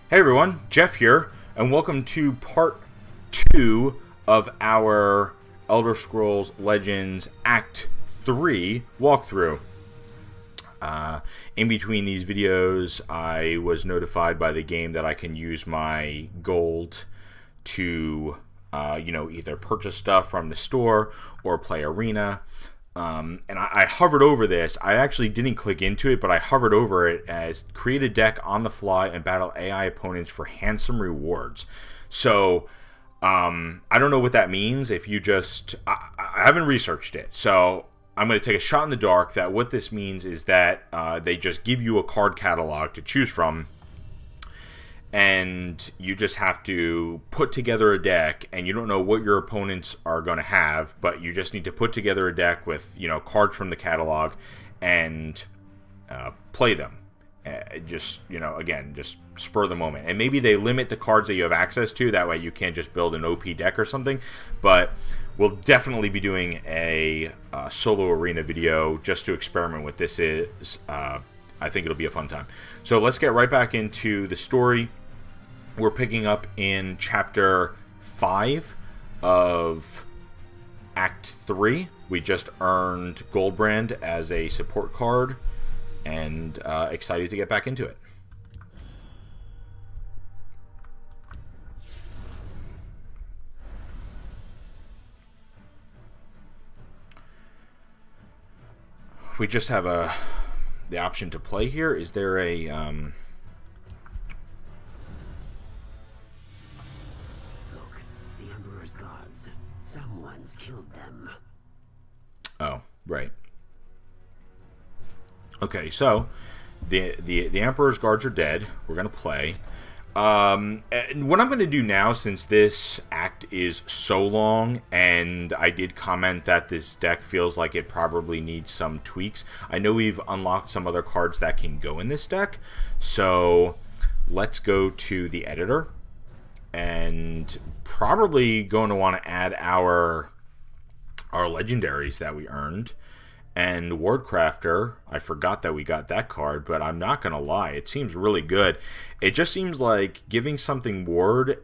Hey everyone, Jeff here, and welcome to part 2 of our Elder Scrolls Legends Act 3 walkthrough. In between these videos, I was notified by the game that I can use my gold to, either purchase stuff from the store or play Arena. And I hovered over this. I actually didn't click into it, but I hovered over it as create a deck on the fly and battle AI opponents for handsome rewards. So, I don't know what that means. If you just, I haven't researched it. So I'm going to take a shot in the dark that what this means is that they just give you a card catalog to choose from. And you just have to put together a deck, and you don't know what your opponents are going to have, but you just need to put together a deck with, cards from the catalog and play them. Just spur the moment. And maybe they limit the cards that you have access to, that way you can't just build an OP deck or something, but we'll definitely be doing a solo arena video just to experiment what this is. I think it'll be a fun time. So let's get right back into the story. We're picking up in Chapter 5 of Act 3. We just earned Goldbrand as a support card, and excited to get back into it. We just have the option to play here. Is there a... Look, the Emperor's guards. Someone's killed them. Oh, right. Okay, so the Emperor's guards are dead. We're going to play. And what I'm going to do now, since this act is so long, and I did comment that this deck feels like it probably needs some tweaks. I know we've unlocked some other cards that can go in this deck, so let's go to the editor, and probably going to want to add our legendaries that we earned. And Wardcrafter, I forgot that we got that card, but I'm not going to lie, it seems really good. It just seems like giving something Ward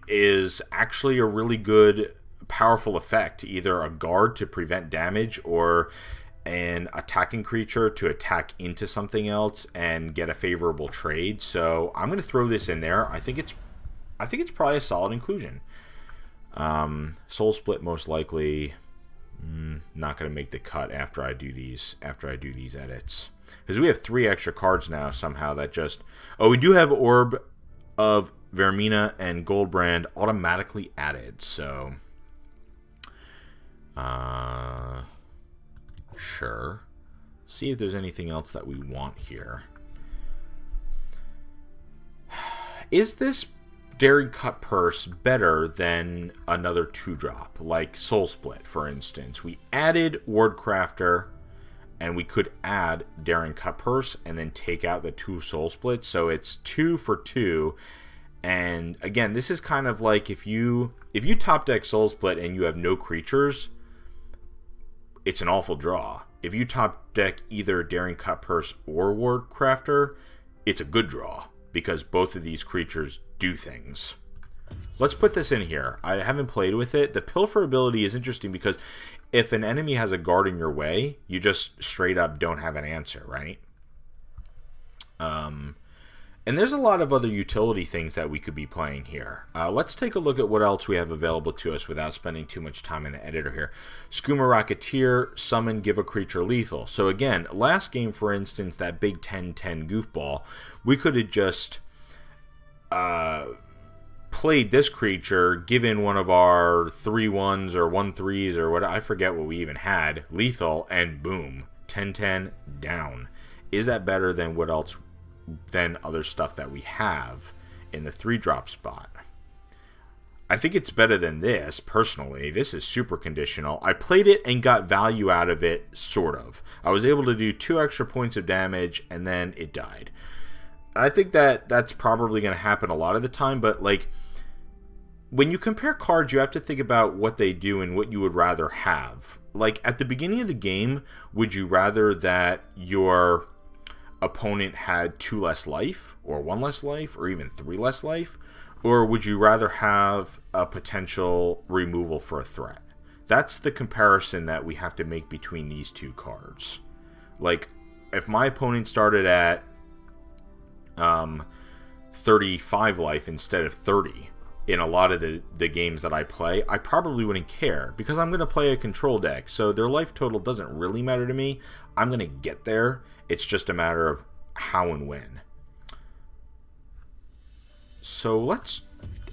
is actually a really good, powerful effect. Either a guard to prevent damage, or an attacking creature to attack into something else and get a favorable trade. So I'm going to throw this in there. I think it's probably a solid inclusion. Soul Split most likely... not going to make the cut after I do these edits, because we have 3 extra cards now somehow that just... Oh, we do have Orb of Vermina and Goldbrand automatically added, so sure. See if there's anything else that we want here. Is this Daring Cut Purse better than another 2-drop, like Soul Split, for instance? We added Wardcrafter, and we could add Daring Cut Purse and then take out the 2 Soul Splits, so it's 2 for 2. And again, this is kind of like if you top deck Soul Split and you have no creatures, it's an awful draw. If you top deck either Daring Cut Purse or Wardcrafter, it's a good draw, because both of these creatures do things. Let's put this in here. I haven't played with it. The Pilfer ability is interesting because if an enemy has a guard in your way, you just straight up don't have an answer, right? And there's a lot of other utility things that we could be playing here. Let's take a look at what else we have available to us without spending too much time in the editor here. Skooma Rocketeer, summon, give a creature lethal. So again, last game, for instance, that big 10-10 goofball, we could have just played this creature, given one of our 3-1s or 1-3s or what, I forget what we even had, lethal, and boom, 10-10 down. Is that better than what else, than other stuff that we have in the 3-drop spot? I think it's better than this, personally. This is super conditional. I played it and got value out of it, sort of. I was able to do 2 extra points of damage, and then it died. I think that that's probably going to happen a lot of the time, but like, when you compare cards, you have to think about what they do and what you would rather have. Like, at the beginning of the game, would you rather that your opponent had 2 less life, or 1 less life, or even 3 less life? Or would you rather have a potential removal for a threat? That's the comparison that we have to make between these two cards. Like, if my opponent started at 35 life instead of 30 in a lot of the games that I play, I probably wouldn't care, because I'm going to play a control deck, so their life total doesn't really matter to me. I'm going to get there. It's just a matter of how and when. So let's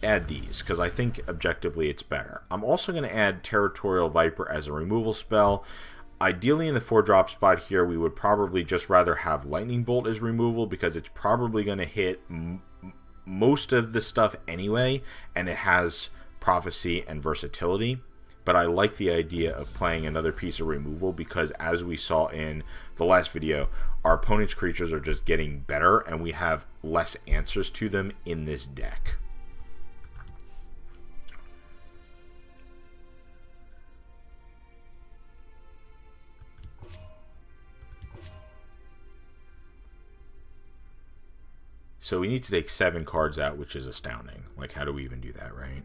add these, because I think objectively it's better. I'm also going to add Territorial Viper as a removal spell. Ideally in the 4-drop spot here, we would probably just rather have Lightning Bolt as removal, because it's probably going to hit most of the stuff anyway, and it has Prophecy and versatility. But I like the idea of playing another piece of removal, because as we saw in the last video, our opponent's creatures are just getting better, and we have less answers to them in this deck. So we need to take 7 cards out, which is astounding. Like, how do we even do that, right?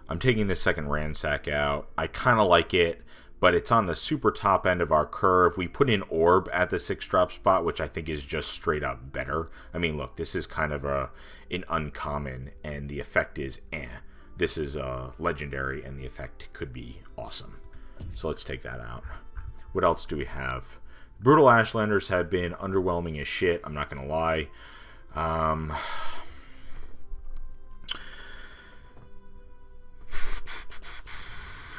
I'm taking the second Ransack out. I kind of like it, but it's on the super top end of our curve. We put in Orb at the 6-drop spot, which I think is just straight up better. I mean, look, this is kind of an uncommon, and the effect is eh. This is a legendary, and the effect could be awesome. So let's take that out. What else do we have? Brutal Ashlanders have been underwhelming as shit, I'm not going to lie.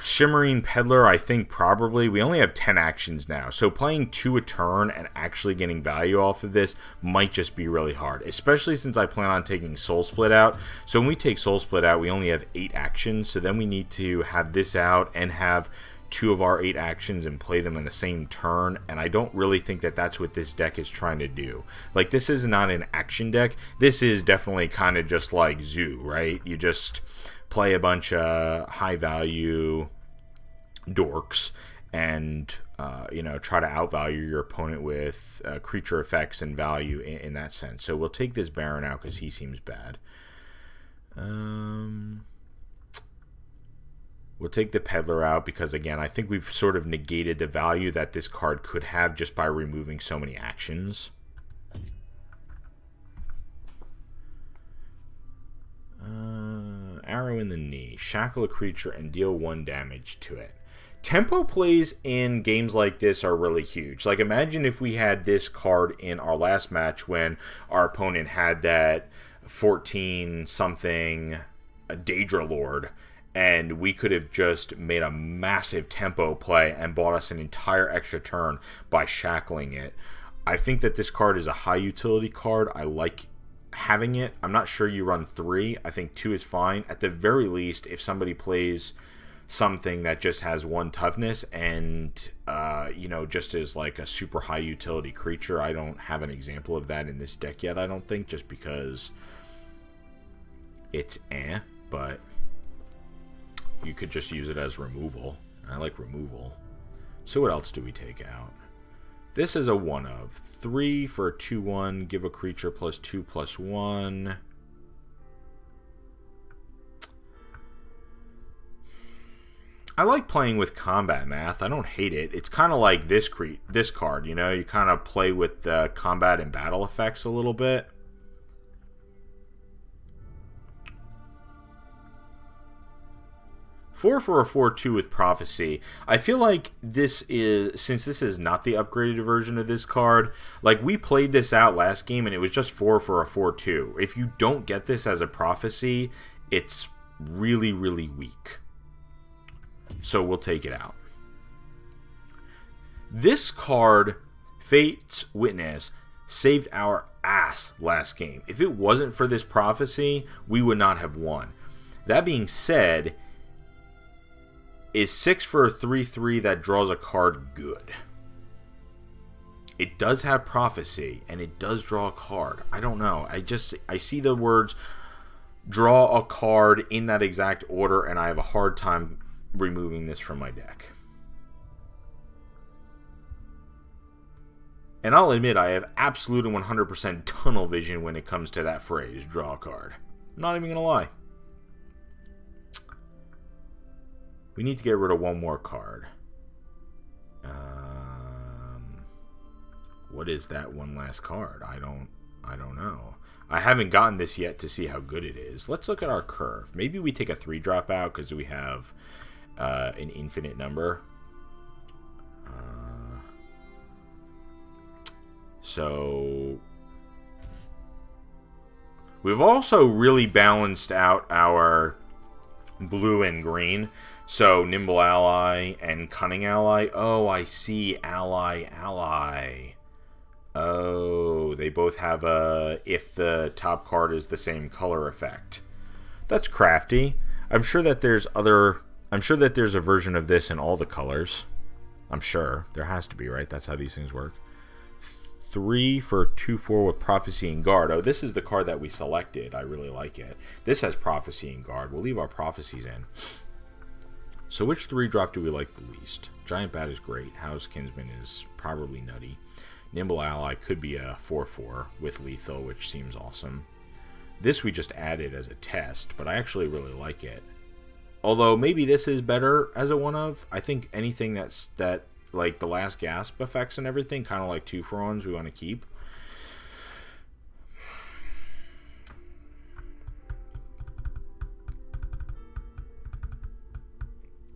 Shimmering Peddler, I think probably. We only have 10 actions now, so playing 2 a turn and actually getting value off of this might just be really hard, especially since I plan on taking Soul Split out. So when we take Soul Split out, we only have 8 actions, so then we need to have this out and have 2 of our 8 actions and play them in the same turn, and I don't really think that that's what this deck is trying to do. Like, this is not an action deck. This is definitely kind of just like Zoo, right? You just play a bunch of high value dorks and you know, try to outvalue your opponent with creature effects and value in that sense. So we'll take this Baron out because he seems bad. We'll take the Peddler out because, again, I think we've sort of negated the value that this card could have just by removing so many actions. Arrow in the knee. Shackle a creature and deal 1 damage to it. Tempo plays in games like this are really huge. Like, imagine if we had this card in our last match when our opponent had that 14-something Daedra Lord, and we could have just made a massive tempo play and bought us an entire extra turn by shackling it. I think that this card is a high utility card. I like having it. I'm not sure you run 3. I think 2 is fine. At the very least, if somebody plays something that just has 1 toughness and you know, just is like a super high utility creature, I don't have an example of that in this deck yet, I don't think, just because it's but you could just use it as removal. I like removal. So what else do we take out? This is a 1 of 3 for a 2/1. Give a creature +2/+1. I like playing with combat math. I don't hate it. It's kind of like this card, you know? You kind of play with the combat and battle effects a little bit. Four for a 4/2 with Prophecy. I feel like this is, since this is not the upgraded version of this card, like, we played this out last game and it was just 4 for a 4/2. If you don't get this as a Prophecy, it's really, really weak. So we'll take it out. This card, Fate's Witness, saved our ass last game. If it wasn't for this Prophecy, we would not have won. That being said, is 6 for a 3/3 that draws a card good? It does have Prophecy, and it does draw a card. I don't know. I see the words draw a card in that exact order, and I have a hard time removing this from my deck. And I'll admit I have absolute and 100% tunnel vision when it comes to that phrase, draw a card. I'm not even going to lie. We need to get rid of one more card. What is that one last card? I don't know. I haven't gotten this yet to see how good it is. Let's look at our curve. Maybe we take a 3-drop out because we have an infinite number. So we've also really balanced out our blue and green. So Nimble Ally and Cunning Ally. Oh, I see. Ally, ally. Oh, they both have a if the top card is the same color effect. That's crafty. I'm sure that there's a version of this in all the colors. I'm sure. There has to be, right? That's how these things work. 3 for 2/4 with Prophecy and Guard. Oh, this is the card that we selected. I really like it. This has Prophecy and Guard. We'll leave our Prophecies in. So which 3-drop do we like the least? Giant Bat is great. House Kinsman is probably nutty. Nimble Ally could be a 4/4 with lethal, which seems awesome. This we just added as a test, but I actually really like it. Although maybe this is better as a 1-of. I think anything that like the Last Gasp effects and everything, kind of like 2-for-1s, we want to keep.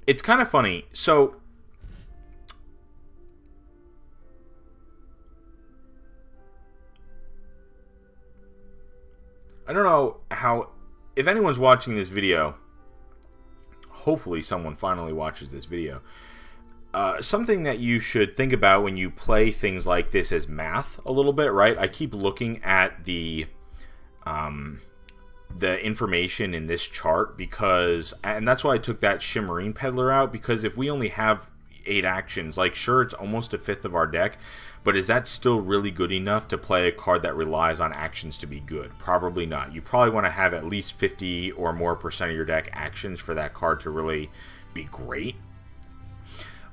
It's kind of funny. So I don't know how, if anyone's watching this video, hopefully someone finally watches this video. Something that you should think about when you play things like this is math a little bit, right? I keep looking at the information in this chart because, and that's why I took that Shimmerine Peddler out, because if we only have 8 actions, like sure, it's almost a fifth of our deck, but is that still really good enough to play a card that relies on actions to be good? Probably not. You probably want to have at least 50 or more percent of your deck actions for that card to really be great.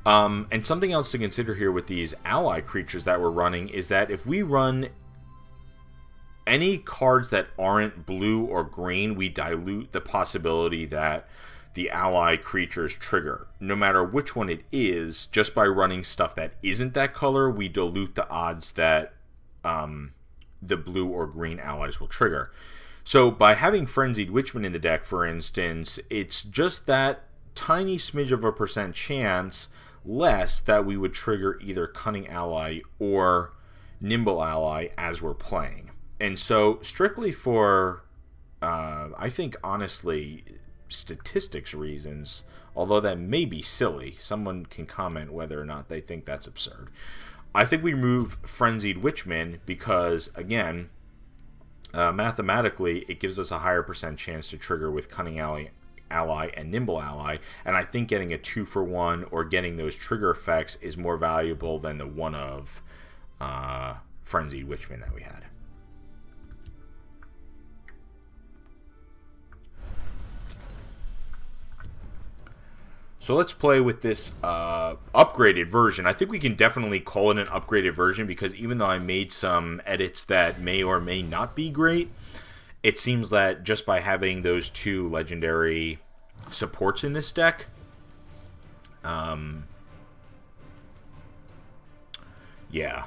And something else to consider here with these ally creatures that we're running is that if we run any cards that aren't blue or green, we dilute the possibility that the ally creatures trigger. No matter which one it is, just by running stuff that isn't that color, we dilute the odds that the blue or green allies will trigger. So by having Frenzied Witchman in the deck, for instance, it's just that tiny smidge of a percent chance less that we would trigger either Cunning Ally or Nimble Ally as we're playing. And so strictly for, I think honestly, statistics reasons, although that may be silly, someone can comment whether or not they think that's absurd. I think we remove Frenzied Witchman because, again, mathematically, it gives us a higher percent chance to trigger with Cunning Ally and Nimble Ally, and I think getting a 2-for-1 or getting those trigger effects is more valuable than the 1-of Frenzied Witchman that we had. So let's play with this upgraded version. I think we can definitely call it an upgraded version because even though I made some edits that may or may not be great, it seems that just by having those 2 legendary supports in this deck, yeah,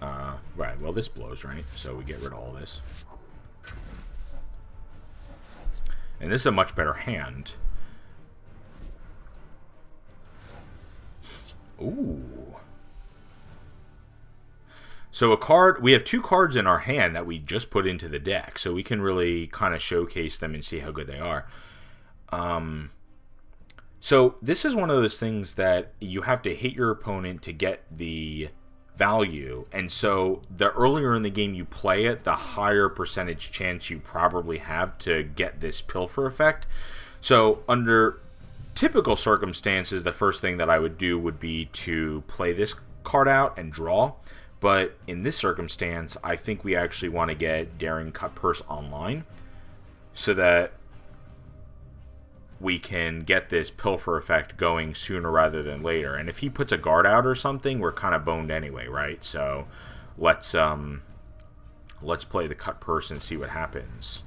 right, well this blows, right? So we get rid of all this. And this is a much better hand. Ooh. So we have 2 cards in our hand that we just put into the deck, so we can really kind of showcase them and see how good they are. So this is one of those things that you have to hit your opponent to get the value, and so the earlier in the game you play it, the higher percentage chance you probably have to get this pilfer effect. So under typical circumstances, the first thing that I would do would be to play this card out and draw. But in this circumstance, I think we actually want to get Daring Cutpurse online so that we can get this pilfer effect going sooner rather than later. And if he puts a guard out or something, we're kind of boned anyway, right? So let's play the cut person and see what happens.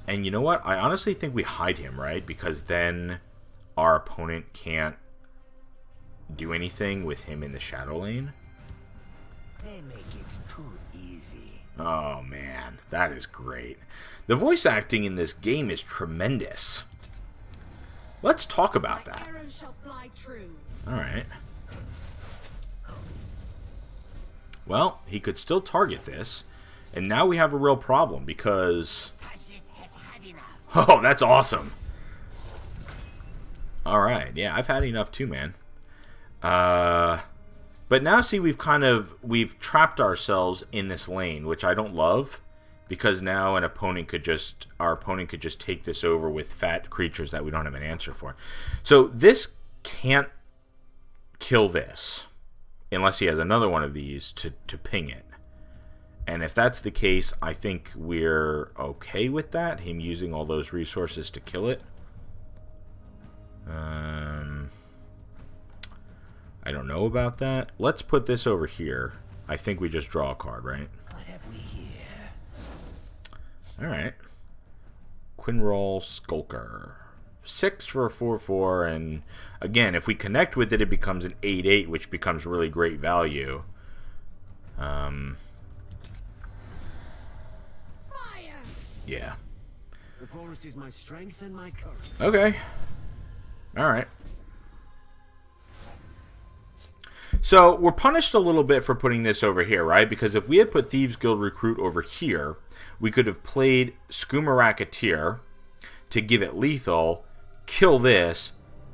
And you know what? I honestly think we hide him, right? Because then our opponent can't do anything with him in the shadow lane. They make it too easy. Oh man, that is great. The voice acting in this game is tremendous. Let's talk about that. Alright. Well, he could still target this. And now we have a real problem because... Oh, that's awesome. Alright, yeah, I've had enough too, man. But now see, we've trapped ourselves in this lane, which I don't love. Because now our opponent could just take this over with fat creatures that we don't have an answer for. So this can't kill this unless he has another one of these to ping it. And if that's the case, I think we're okay with that. Him using all those resources to kill it. I don't know about that. Let's put this over here. I think we just draw a card, right? What have we here? Alright. Quinroll Skulker. 6 for a 4/4, and again, if we connect with it, it becomes an 8/8, which becomes really great value. Fire! Yeah. The forest is my strength and my courage. Okay. Alright. So, we're punished a little bit for putting this over here, right? Because if we had put Thieves Guild Recruit over here, we could have played Skooma Racketeer to give it lethal, kill this,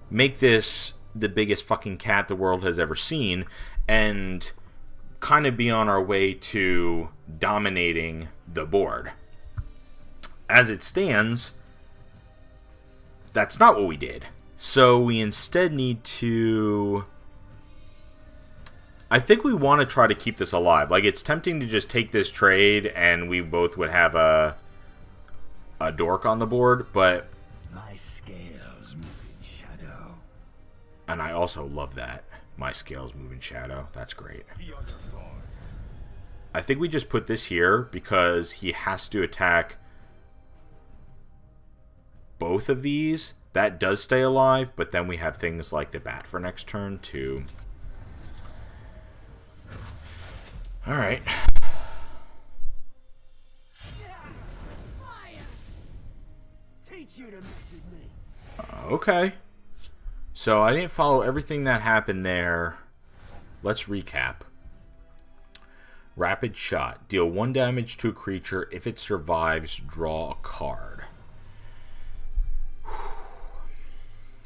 make this the biggest fucking cat the world has ever seen, and kind of be on our way to dominating the board. As it stands, that's not what we did. So we instead need to... I think we want to try to keep this alive. Like, it's tempting to just take this trade and we both would have a dork on the board, but... My scales move in shadow. And I also love that. My scales move in shadow. That's great. I think we just put this here because he has to attack both of these. That does stay alive, but then we have things like the bat for next turn to... Alright. Teach you to mess with me. Okay. So I didn't follow everything that happened there. Let's recap. Rapid Shot. Deal 1 damage to a creature. If it survives, draw a card.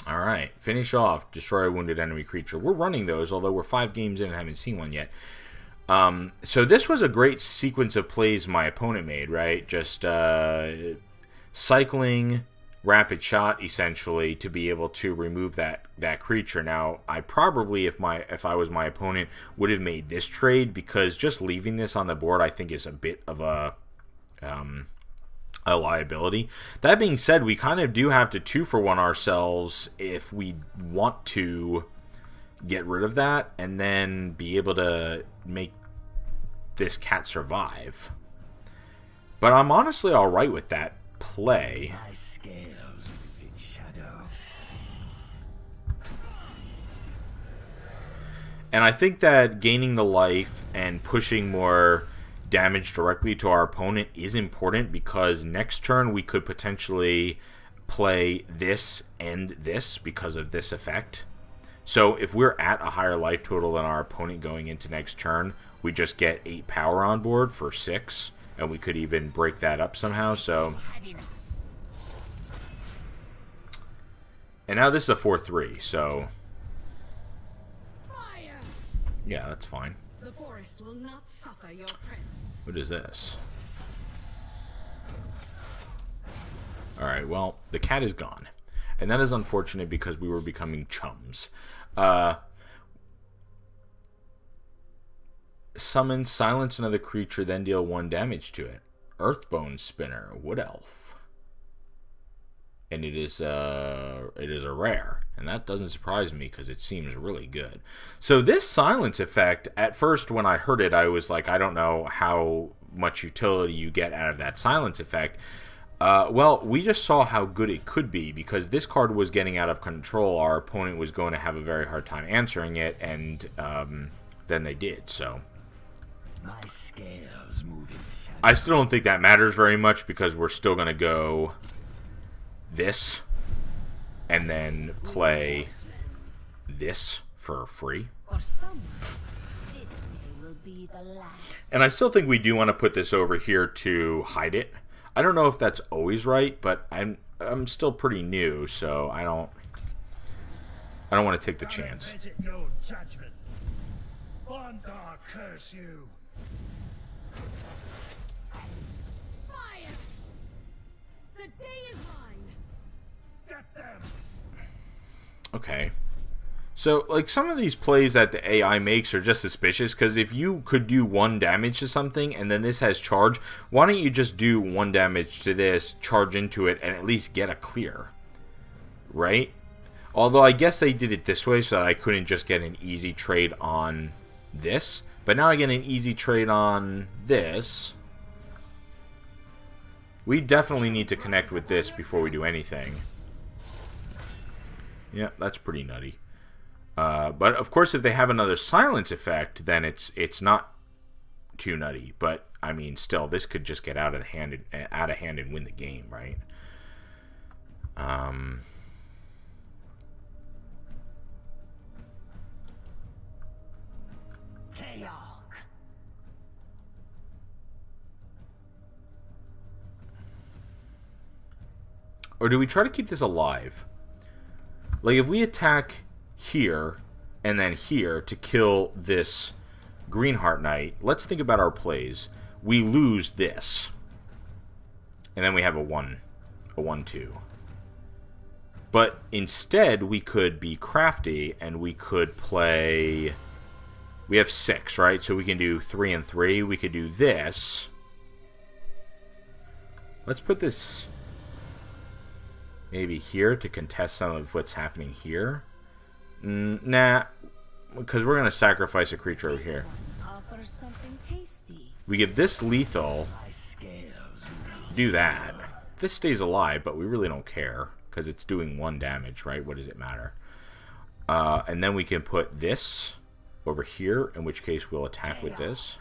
Alright. Finish off. Destroy a wounded enemy creature. We're running those, although we're 5 games in and haven't seen one yet. So this was a great sequence of plays my opponent made, right? Just cycling Rapid Shot, essentially, to be able to remove that creature. Now, I probably, if I was my opponent, would have made this trade, because just leaving this on the board, I think, is a bit of a liability. That being said, we kind of do have to 2-for-1 ourselves if we want to get rid of that and then be able to make this cat survive. But I'm honestly alright with that play. My scales move in shadow. And I think that gaining the life and pushing more damage directly to our opponent is important, because next turn we could potentially play this and this because of this effect. So if we're at a higher life total than our opponent going into next turn, we just get 8 power on board for 6, and we could even break that up somehow. So, and now this is a 4/3, so Fire! yeah, that's fine. The forest will not suffer your presence. What is this? Alright, well, the cat is gone. And that is unfortunate because we were becoming chums. Summon, silence another creature, then deal 1 damage to it. Earthbone Spinner, Wood Elf. and it is a rare, and that doesn't surprise me because it seems really good. So this silence effect, at first when I heard it, I was like, I don't know how much utility you get out of that silence effect. Well, we just saw how good it could be, because this card was getting out of control. Our opponent was going to have a very hard time answering it, and then they did. So My scales move in shadow. I still don't think that matters very much, because we're still going to go this and then play this for free. For someone, this day will be the last. And I still think we do want to put this over here to hide it. I don't know if that's always right, but I'm still pretty new, so I don't want to take the chance. Visit your judgment. Bondar curse you. Fire! The day is mine. Get them. Okay. So, like, some of these plays that the AI makes are just suspicious, because if you could do 1 damage to something, and then this has charge, why don't you just do 1 damage to this, charge into it, and at least get a clear? Right? Although, I guess they did it this way, so that I couldn't just get an easy trade on this. But now I get an easy trade on this. We definitely need to connect with this before we do anything. Yeah, that's pretty nutty. But of course, if they have another silence effect, then it's not too nutty. But I mean, still, this could just get out of hand and win the game, right? Chaos. Or do we try to keep this alive? Like, if we attack here and then here to kill this Greenheart Knight, let's think about our plays. We lose this, and then we have a 1/2. But instead, we could be crafty, and we could play... We have 6, right? So we can do 3 and 3. We could do this. Let's put this maybe here to contest some of what's happening here. Nah, because we're going to sacrifice a creature over here. Offers something tasty. We give this lethal, My scales do that. This stays alive, but we really don't care, because it's doing 1 damage, right? What does it matter? And then we can put this over here, in which case we'll attack with this.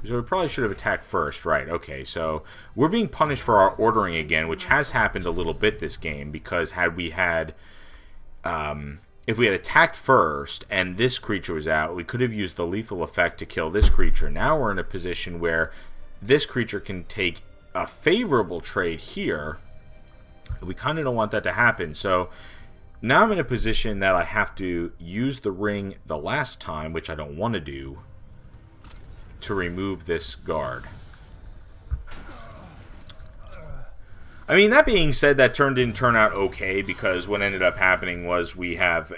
So we probably should have attacked first, right? Okay, so we're being punished for our ordering again, which has happened a little bit this game, because had we had... if we had attacked first and this creature was out, we could have used the lethal effect to kill this creature. Now we're in a position where this creature can take a favorable trade here. We kind of don't want that to happen. So now I'm in a position that I have to use the ring the last time, which I don't want to do, to remove this guard. I mean, that being said, that didn't turn out okay, because what ended up happening was we have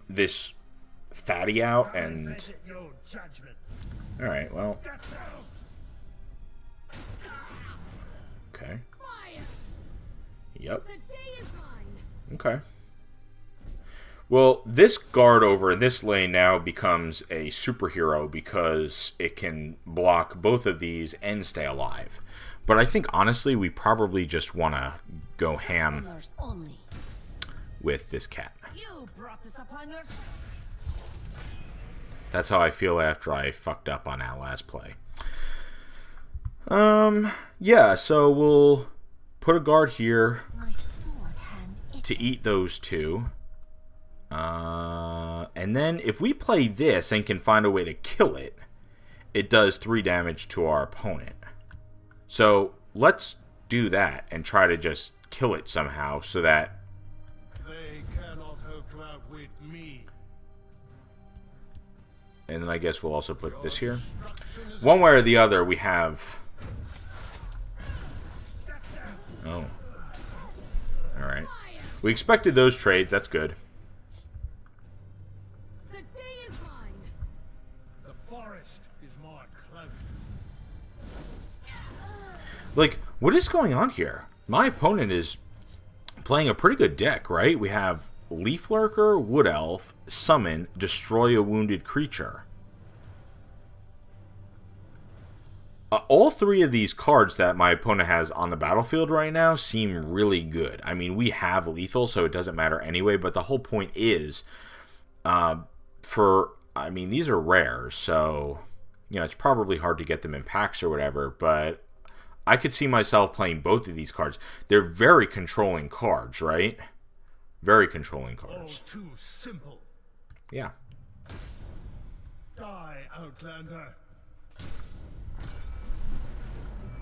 this fatty out, and... Visit your judgment. Alright, well... Get them. Okay. Fire! Yep. The day is mine. Okay. Well, this guard over in this lane now becomes a superhero, because it can block both of these and stay alive. But I think, honestly, we probably just want to go ham Customers only. with this cat. You brought this upon yourself. That's how I feel after I fucked up on our last play. Yeah, so we'll put a guard here My sword hand to itches. eat those 2. And then if we play this and can find a way to kill it, it does 3 damage to our opponent. So let's do that and try to just kill it somehow, so that... They cannot hope to outwit me. And then I guess we'll also put this here. One way or the other, we have... Oh. Alright. We expected those trades, that's good. The day is mine. The forest is my cloak. Like, what is going on here? My opponent is playing a pretty good deck, right? We have Leaf Lurker, Wood Elf, Summon, Destroy a Wounded Creature. All three of these cards that my opponent has on the battlefield right now seem really good. I mean, we have lethal, so it doesn't matter anyway, but the whole point is, I mean, these are rare, so, you know, it's probably hard to get them in packs or whatever, but I could see myself playing both of these cards. They're very controlling cards, right? Very controlling cards. All too simple. Yeah. Die, Outlander.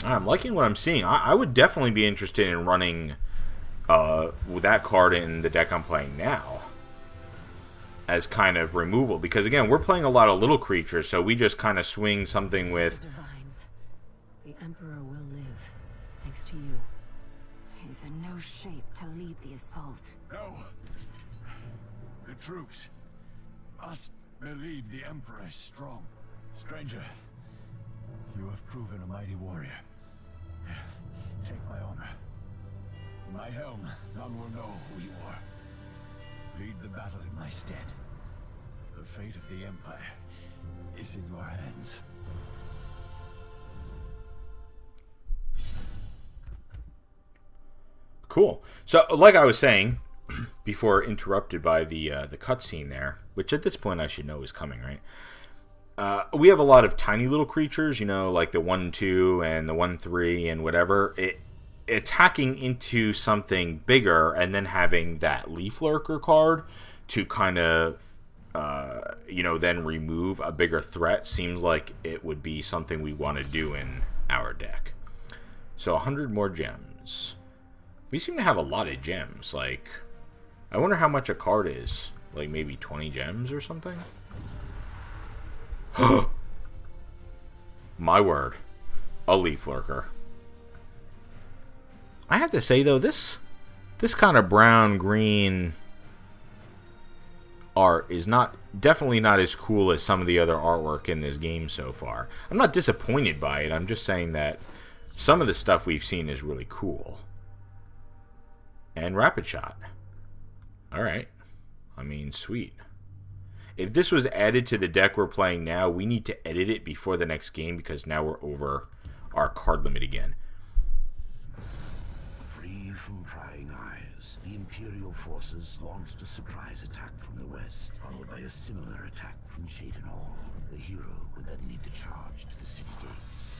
I'm liking what I'm seeing. I would definitely be interested in running with that card in the deck I'm playing now as kind of removal. Because, again, we're playing a lot of little creatures, so we just kind of swing something with... The divines. The Emperor will live, thanks to you. He's in no shape to lead the assault. No. The troops must believe the Emperor is strong. Stranger, you have proven a mighty warrior. Take my honor. In my helm, none will know who you are. Lead the battle in my stead. The fate of the Empire is in your hands. Cool. So, like I was saying, before interrupted by the cutscene there, which at this point I should know is coming, right? We have a lot of tiny little creatures, you know, like the 1/2 and the 1/3 and whatever. Attacking into something bigger and then having that Leaf Lurker card to kind of, you know, then remove a bigger threat seems like it would be something we want to do in our deck. So 100 more gems. We seem to have a lot of gems. Like, I wonder how much a card is. Like maybe 20 gems or something? My word. A Leaf Lurker. I have to say, though, this kind of brown-green art is definitely not as cool as some of the other artwork in this game so far. I'm not disappointed by it. I'm just saying that some of the stuff we've seen is really cool. And Rapid Shot. Alright. I mean, sweet. If this was added to the deck we're playing now, we need to edit it before the next game because now we're over our card limit again. Free from prying eyes, the Imperial forces launched a surprise attack from the west, followed by a similar attack from Shaden Hall. The hero would then lead the charge to the city gates.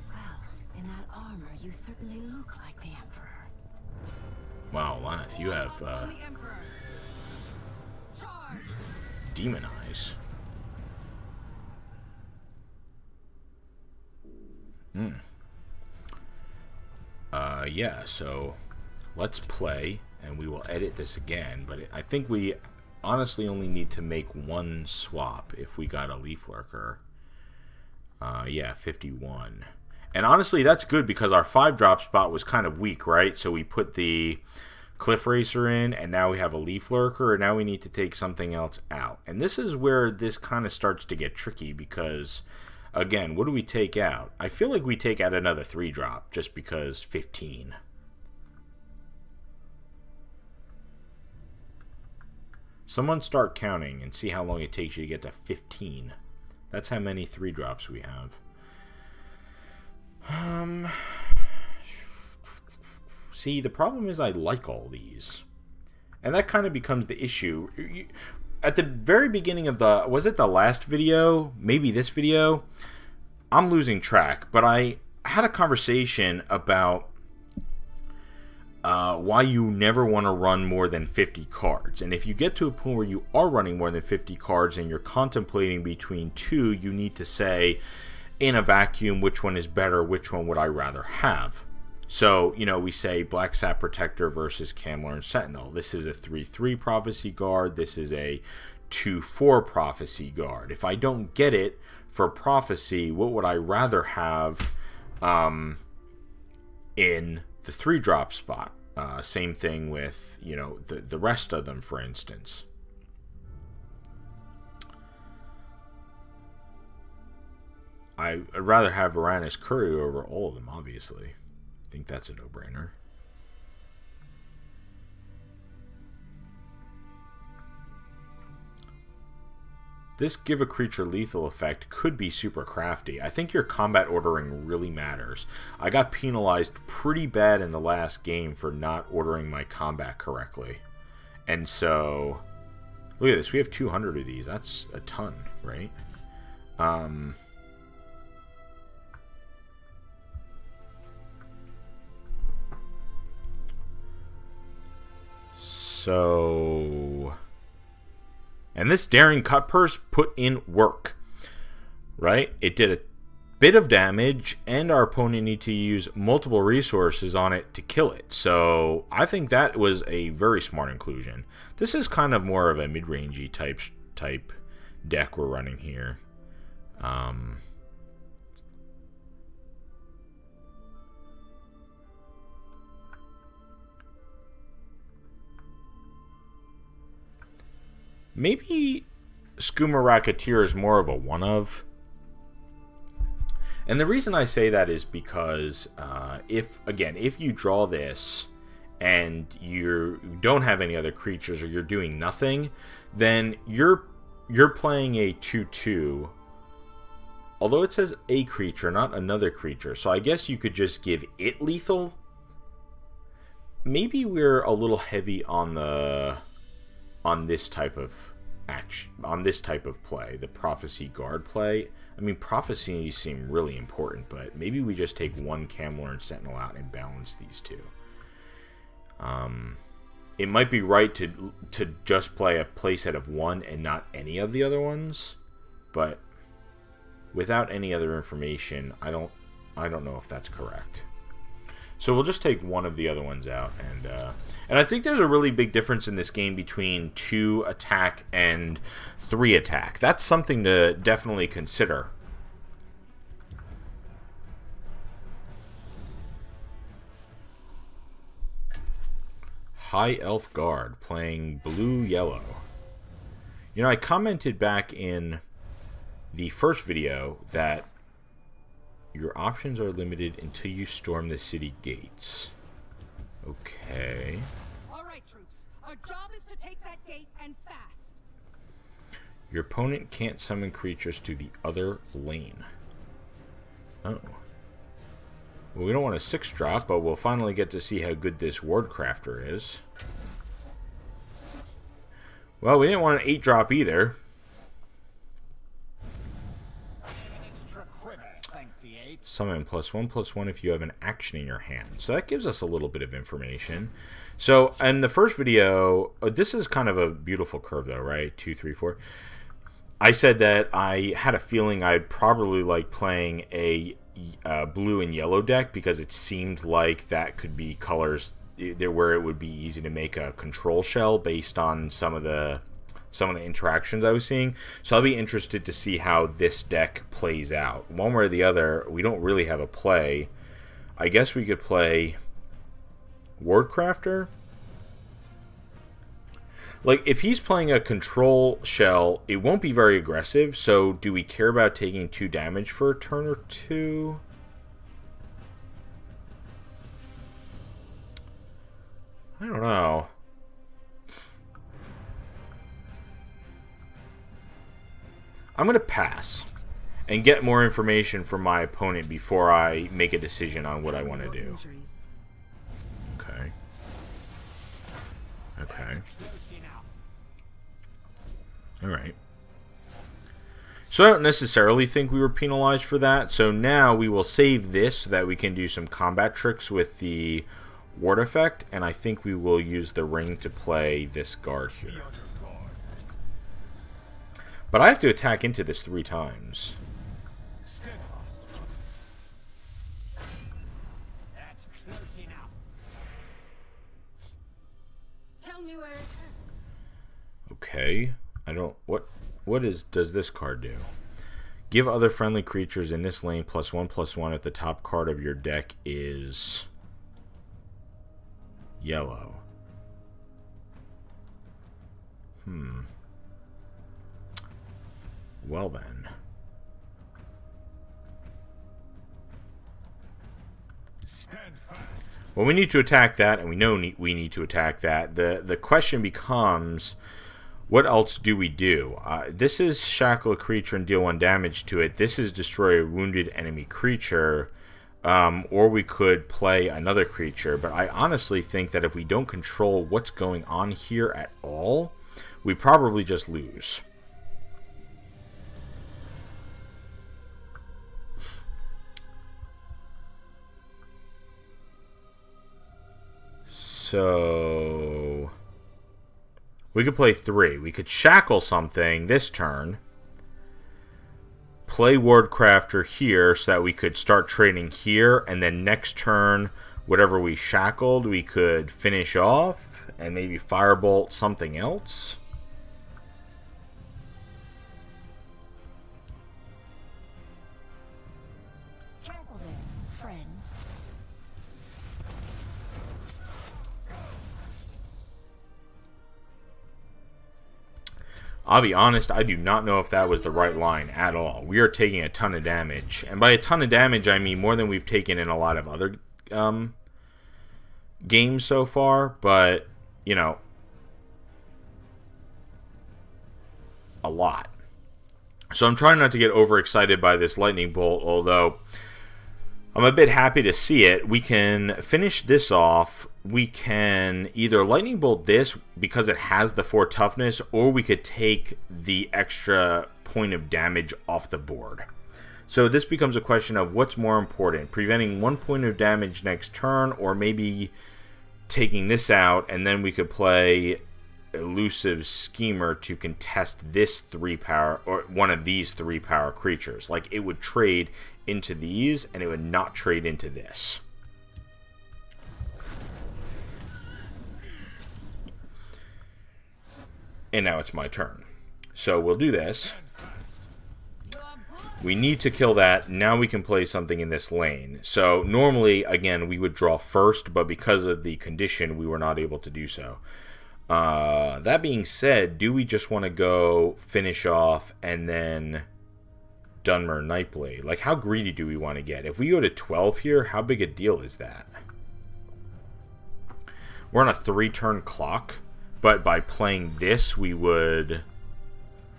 Well, in that armor, you certainly look like the Emperor. Wow, Lanneth, you have demon eyes. Yeah, so let's play, and we will edit this again, but I think we honestly only need to make one swap if we got a Leaf Lurker. Yeah, 51. And honestly, that's good because our 5-drop spot was kind of weak, right? So we put the Cliff Racer in, and now we have a Leaf Lurker, and now we need to take something else out. And this is where this kind of starts to get tricky because, again, what do we take out? I feel like we take out another 3-drop just because 15. Someone start counting and see how long it takes you to get to 15. That's how many 3-drops we have. See, the problem is I like all these. And that kind of becomes the issue. At the very beginning of was it the last video? Maybe this video? I'm losing track. But I had a conversation about why you never want to run more than 50 cards. And if you get to a point where you are running more than 50 cards and you're contemplating between two, you need to say, in a vacuum, which one is better, which one would I rather have? So, you know, we say Black Sap Protector versus Camlorn Sentinel. This is a 3/3 Prophecy Guard. This is a 2/4 Prophecy Guard. If I don't get it for Prophecy, what would I rather have in the 3-drop spot? Same thing with, you know, the rest of them, for instance. I'd rather have Varanus Courier over all of them, obviously. I think that's a no-brainer. This give a creature lethal effect could be super crafty. I think your combat ordering really matters. I got penalized pretty bad in the last game for not ordering my combat correctly. And so, look at this. We have 200 of these. That's a ton, right? So... And this Daring Cutpurse put in work, right? It did a bit of damage, and our opponent needed to use multiple resources on it to kill it. So I think that was a very smart inclusion. This is kind of more of a mid-rangey type deck we're running here. Maybe Skooma Racketeer is more of a one-of. And the reason I say that is because if you draw this and you don't have any other creatures or you're doing nothing, then you're playing a 2/2. Although it says a creature, not another creature. So I guess you could just give it lethal. Maybe we're a little heavy on this type of action, on this type of play, the Prophecy Guard play. I mean, prophecies seem really important, but maybe we just take one Camlorn Sentinel out and balance these two. It might be right to just play a playset of one and not any of the other ones, but without any other information, I don't know if that's correct. So we'll just take one of the other ones out, and I think there's a really big difference in this game between 2 attack and 3 attack. That's something to definitely consider. High Elf Guard playing blue-yellow. You know, I commented back in the first video that your options are limited until you storm the city gates. Okay. All right, troops. Our job is to take that gate and fast. Your opponent can't summon creatures to the other lane. Oh. Well, we don't want a 6-drop, but we'll finally get to see how good this Wardcrafter is. Well, we didn't want an 8-drop either. Summon +1/+1 if you have an action in your hand. So that gives us a little bit of information. So in the first video, this is kind of a beautiful curve though, right? 2, 3, 4. I said that I had a feeling I'd probably like playing a blue and yellow deck because it seemed like that could be colors there where it would be easy to make a control shell based on some of the interactions I was seeing. So I'll be interested to see how this deck plays out. One way or the other, we don't really have a play. I guess we could play Wardcrafter. Like, if he's playing a control shell, it won't be very aggressive, so do we care about taking 2 damage for a turn or 2? I don't know. I'm going to pass and get more information from my opponent before I make a decision on what I want to do. Okay. Okay. Alright. So I don't necessarily think we were penalized for that. So now we will save this so that we can do some combat tricks with the ward effect. And I think we will use the ring to play this guard here. But I have to attack into this 3 times. That's close enough. Tell me where it hurts. Okay. I don't... does this card do? Give other friendly creatures in this lane +1/+1 if the top card of your deck is yellow. Well then. Stand fast. Well, we need to attack that, and we know we need to attack that. The question becomes, what else do we do? This is shackle a creature and deal 1 damage to it. This is destroy a wounded enemy creature. Or we could play another creature. But I honestly think that if we don't control what's going on here at all, we probably just lose. So we could play 3. We could shackle something this turn. Play Wardcrafter here so that we could start trading here. And then next turn, whatever we shackled, we could finish off. And maybe Firebolt something else. Careful there, friend. I'll be honest, I do not know if that was the right line at all. We are taking a ton of damage. And by a ton of damage, I mean more than we've taken in a lot of other games so far. But, you know, a lot. So I'm trying not to get overexcited by this lightning bolt, although I'm a bit happy to see it. We can finish this off. We can either lightning bolt this because it has the 4 toughness, or we could take the extra point of damage off the board. So this becomes a question of what's more important, preventing 1 point of damage next turn, or maybe taking this out, and then we could play Elusive Schemer to contest this 3 power, or one of these 3 power creatures. Like, it would trade into these, and it would not trade into this. And now it's my turn. So we'll do this. We need to kill that. Now we can play something in this lane. So normally, again, we would draw first, but because of the condition, we were not able to do so. That being said, do we just want to go finish off and then Dunmer Nightblade? Like, how greedy do we want to get? If we go to 12 here, how big a deal is that? We're on a 3-turn clock. But by playing this, we would...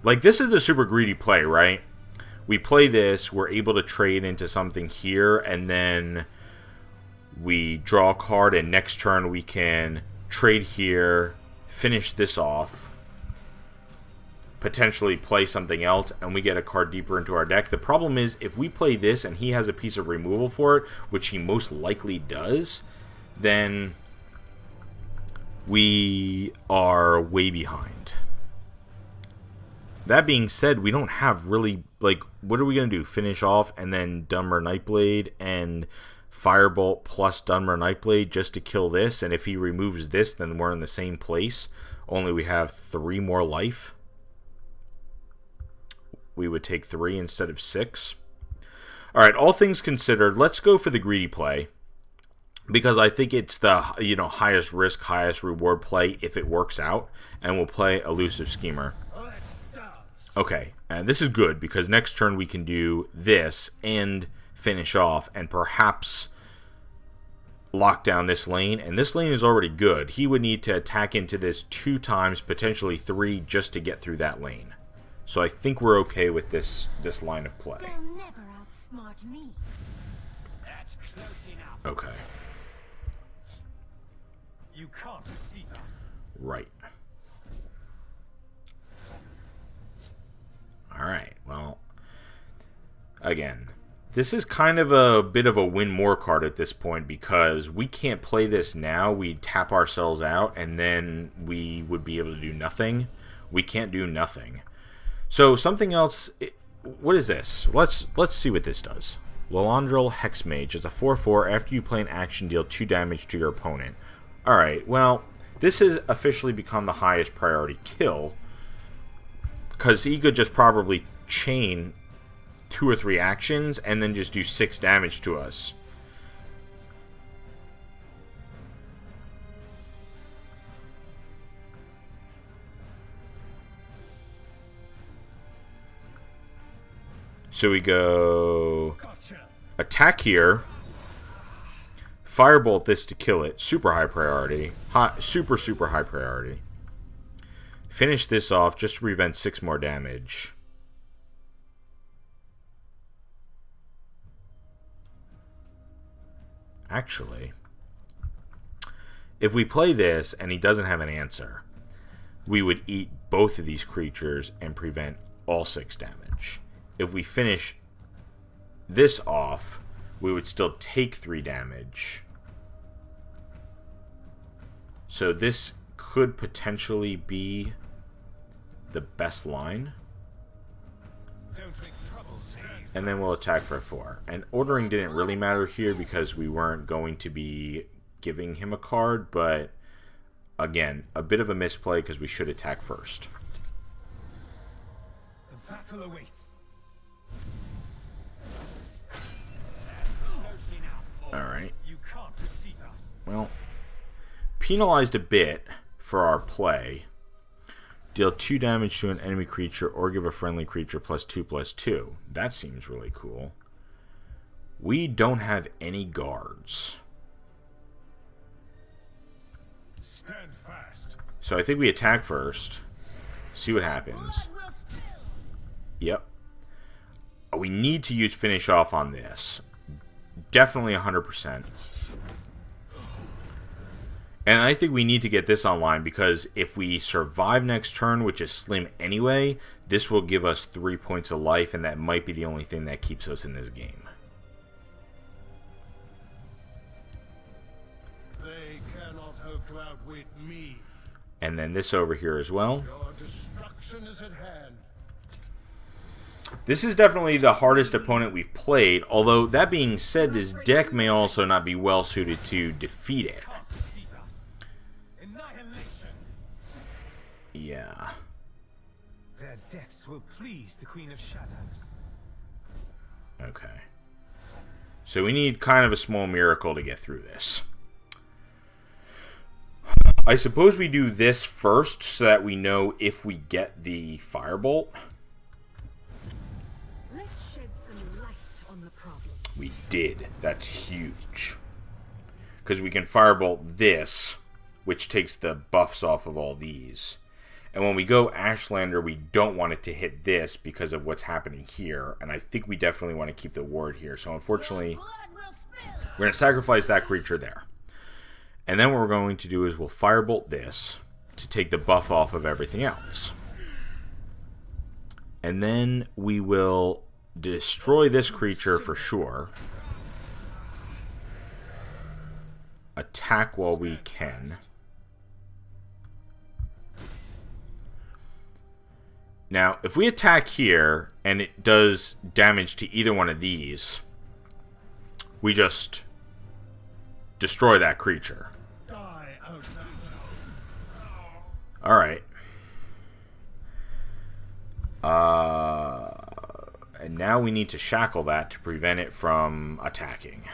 Like, this is the super greedy play, right? We play this, we're able to trade into something here, and then we draw a card, and next turn we can trade here, finish this off, potentially play something else, and we get a card deeper into our deck. The problem is, if we play this and he has a piece of removal for it, which he most likely does, then we are way behind. That being said, we don't have really, like, what are we going to do? Finish off and then Dunmer Nightblade and Firebolt plus Dunmer Nightblade just to kill this, and if he removes this, then we're in the same place, only we have 3 more life. We would take 3 instead of 6. Alright, all things considered, let's go for the greedy play. Because I think it's the, highest risk, highest reward play if it works out. And we'll play Elusive Schemer. Okay, and this is good because next turn we can do this and finish off and perhaps lock down this lane. And this lane is already good. He would need to attack into this 2 times, potentially 3, just to get through that lane. So I think we're okay with this line of play. They'll never outsmart me. That's close enough. Okay. You can't defeat us. Right. Alright, well, again, this is kind of a bit of a win more card at this point because we can't play this now. We tap ourselves out and then we would be able to do nothing. We can't do nothing. So something else, what is this? Let's see what this does. Lilandril Hexmage is a 4/4. After you play an action, deal 2 damage to your opponent. Alright, well, this has officially become the highest priority kill. Because he could just probably chain 2 or 3 actions and then just do 6 damage to us. So we go attack here. Firebolt this to kill it. Super high priority. Super high priority. Finish this off just to prevent 6 more damage. Actually, if we play this and he doesn't have an answer, we would eat both of these creatures and prevent all 6 damage. If we finish this off, we would still take 3 damage. So this could potentially be the best line. And then we'll attack for 4. And ordering didn't really matter here because we weren't going to be giving him a card, but again, a bit of a misplay because we should attack first. The battle awaits. Alright. You can't defeat us. Well, penalized a bit for our play. Deal 2 damage to an enemy creature or give a friendly creature +2/+2. That seems really cool. We don't have any guards. Stand fast. So I think we attack first. See what happens. Yep. We need to use finish off on this. Definitely 100%. And I think we need to get this online because if we survive next turn, which is slim anyway, this will give us 3 points of life, and that might be the only thing that keeps us in this game. They cannot hope to outwit me. And then this over here as well. Your destruction is at hand. This is definitely the hardest opponent we've played, although that being said, this deck may also not be well suited to defeat it. Yeah. Their deaths will please the Queen of Shadows. Okay. So we need kind of a small miracle to get through this. I suppose we do this first so that we know if we get the Firebolt. Let's shed some light on the problem. We did. That's huge. Because we can Firebolt this, which takes the buffs off of all these. And when we go Ashlander, we don't want it to hit this because of what's happening here. And I think we definitely want to keep the ward here. So unfortunately, we're going to sacrifice that creature there. And then what we're going to do is we'll Firebolt this to take the buff off of everything else. And then we will destroy this creature for sure. Attack while we can. Now, if we attack here, and it does damage to either one of these, we just destroy that creature. Alright. And now we need to shackle that to prevent it from attacking.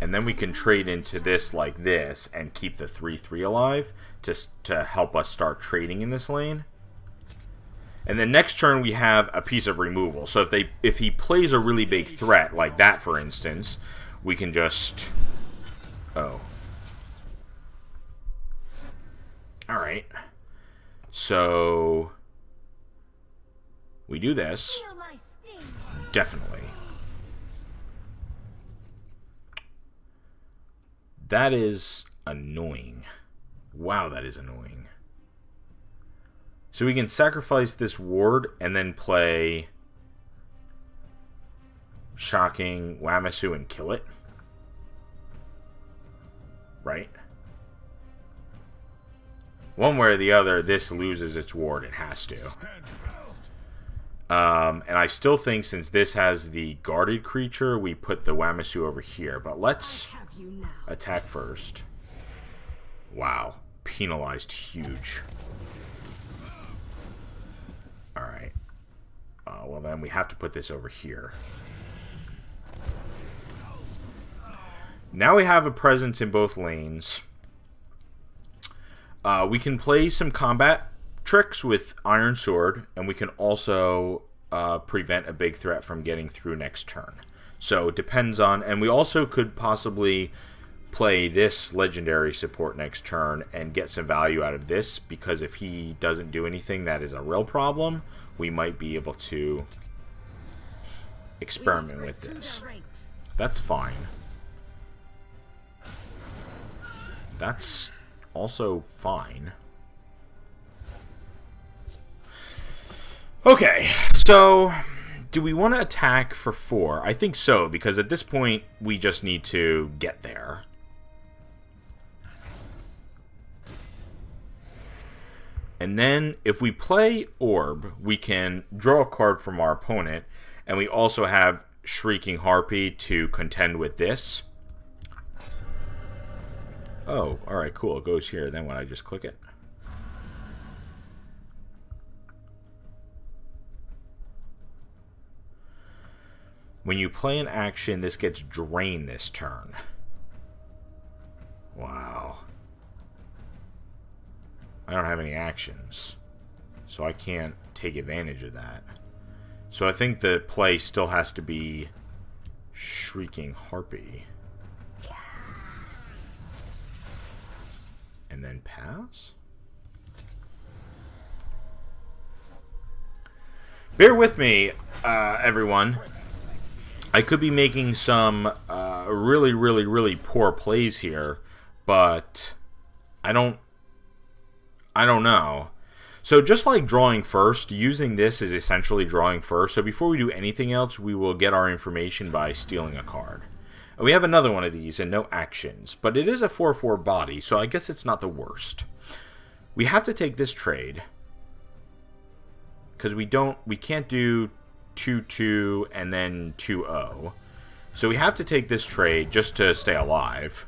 And then we can trade into this like this and keep the 3/3 alive to help us start trading in this lane. And then next turn we have a piece of removal. So if he plays a really big threat like that, for instance, we can just... Oh. Alright. So... we do this. Definitely. That is annoying. Wow, that is annoying. So we can sacrifice this ward and then play Shocking Wamasu and kill it. Right? One way or the other, this loses its ward. It has to. And I still think since this has the guarded creature, we put the Wamasu over here. But let's attack first. Wow. Penalized huge. Alright. Well then we have to put this over here. Now we have a presence in both lanes. We can play some combat tricks with Iron Sword, and we can also prevent a big threat from getting through next turn. So it depends on, and we also could possibly play this legendary support next turn and get some value out of this, because if he doesn't do anything that is a real problem, we might be able to experiment with this. That's fine. That's also fine. Okay, so do we want to attack for 4? I think so, because at this point we just need to get there. And then if we play Orb, we can draw a card from our opponent, and we also have Shrieking Harpy to contend with this. Oh, alright, cool. It goes here. Then when I just click it. When you play an action, this gets drained this turn. Wow. I don't have any actions, so I can't take advantage of that. So I think the play still has to be Shrieking Harpy. And then pass? Bear with me, everyone. I could be making some really poor plays here, but I don't know. So just like drawing first, using this is essentially drawing first. So before we do anything else, we will get our information by stealing a card. And we have another one of these and no actions, but it is a 4/4 body, so I guess it's not the worst. We have to take this trade because we can't do 2/2 and then 2/0. So we have to take this trade just to stay alive.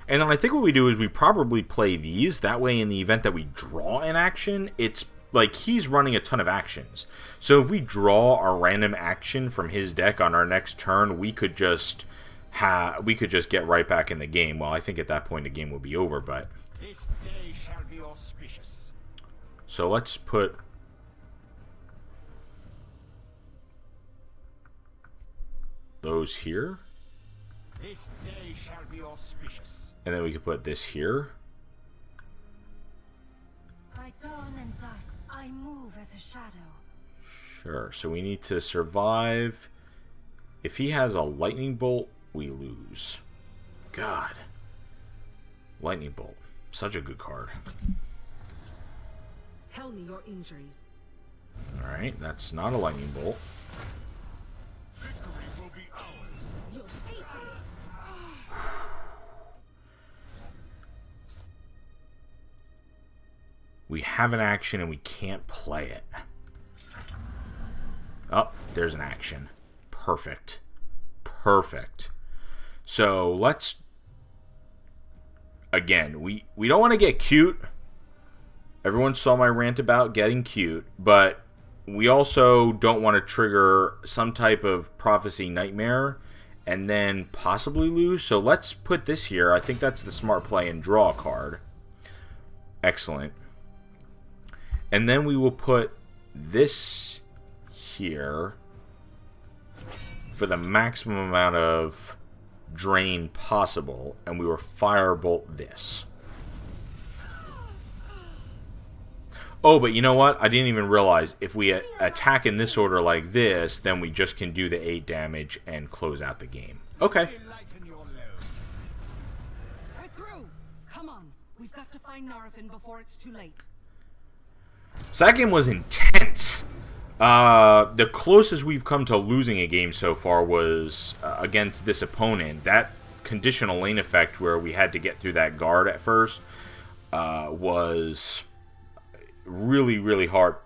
And then I think what we do is we probably play these. That way, in the event that we draw an action, it's like he's running a ton of actions. So if we draw a random action from his deck on our next turn, we could just get right back in the game. Well, I think at that point the game will be over, but This day shall be auspicious. so let's put those here. This day shall be auspicious. And then we could put this here. By dawn and dusk, I move as a shadow. Sure. So we need to survive. If he has a lightning bolt, we lose. God. Lightning bolt. Such a good card. Tell me your injuries. Alright, that's not a lightning bolt. Victory will be ours. You'll pay for this. We have an action and we can't play it. Oh, there's an action. Perfect. Perfect. So let's... Again, we don't want to get cute. Everyone saw my rant about getting cute, but we also don't want to trigger some type of prophecy nightmare and then possibly lose. So let's put this here. I think that's the smart play and draw a card. Excellent. And then we will put this here for the maximum amount of drain possible, and we will firebolt this. Oh, but you know what? I didn't even realize if we attack in this order like this, then we just can do the 8 damage and close out the game. Okay. Lighten your load. We're through. Come on. We've got to find Narfin before it's too late. So that game was intense. The closest we've come to losing a game so far was against this opponent. That conditional lane effect where we had to get through that guard at first was really hard.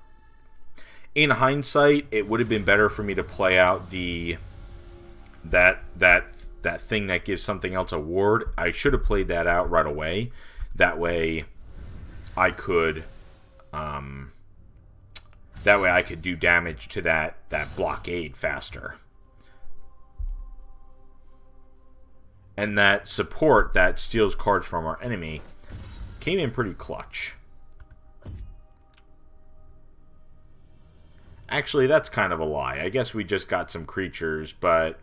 In hindsight, it would have been better for me to play out that thing that gives something else a ward. I should have played that out right away. That way I could do damage to that blockade faster. And that support that steals cards from our enemy came in pretty clutch. Actually, that's kind of a lie. I guess we just got some creatures, but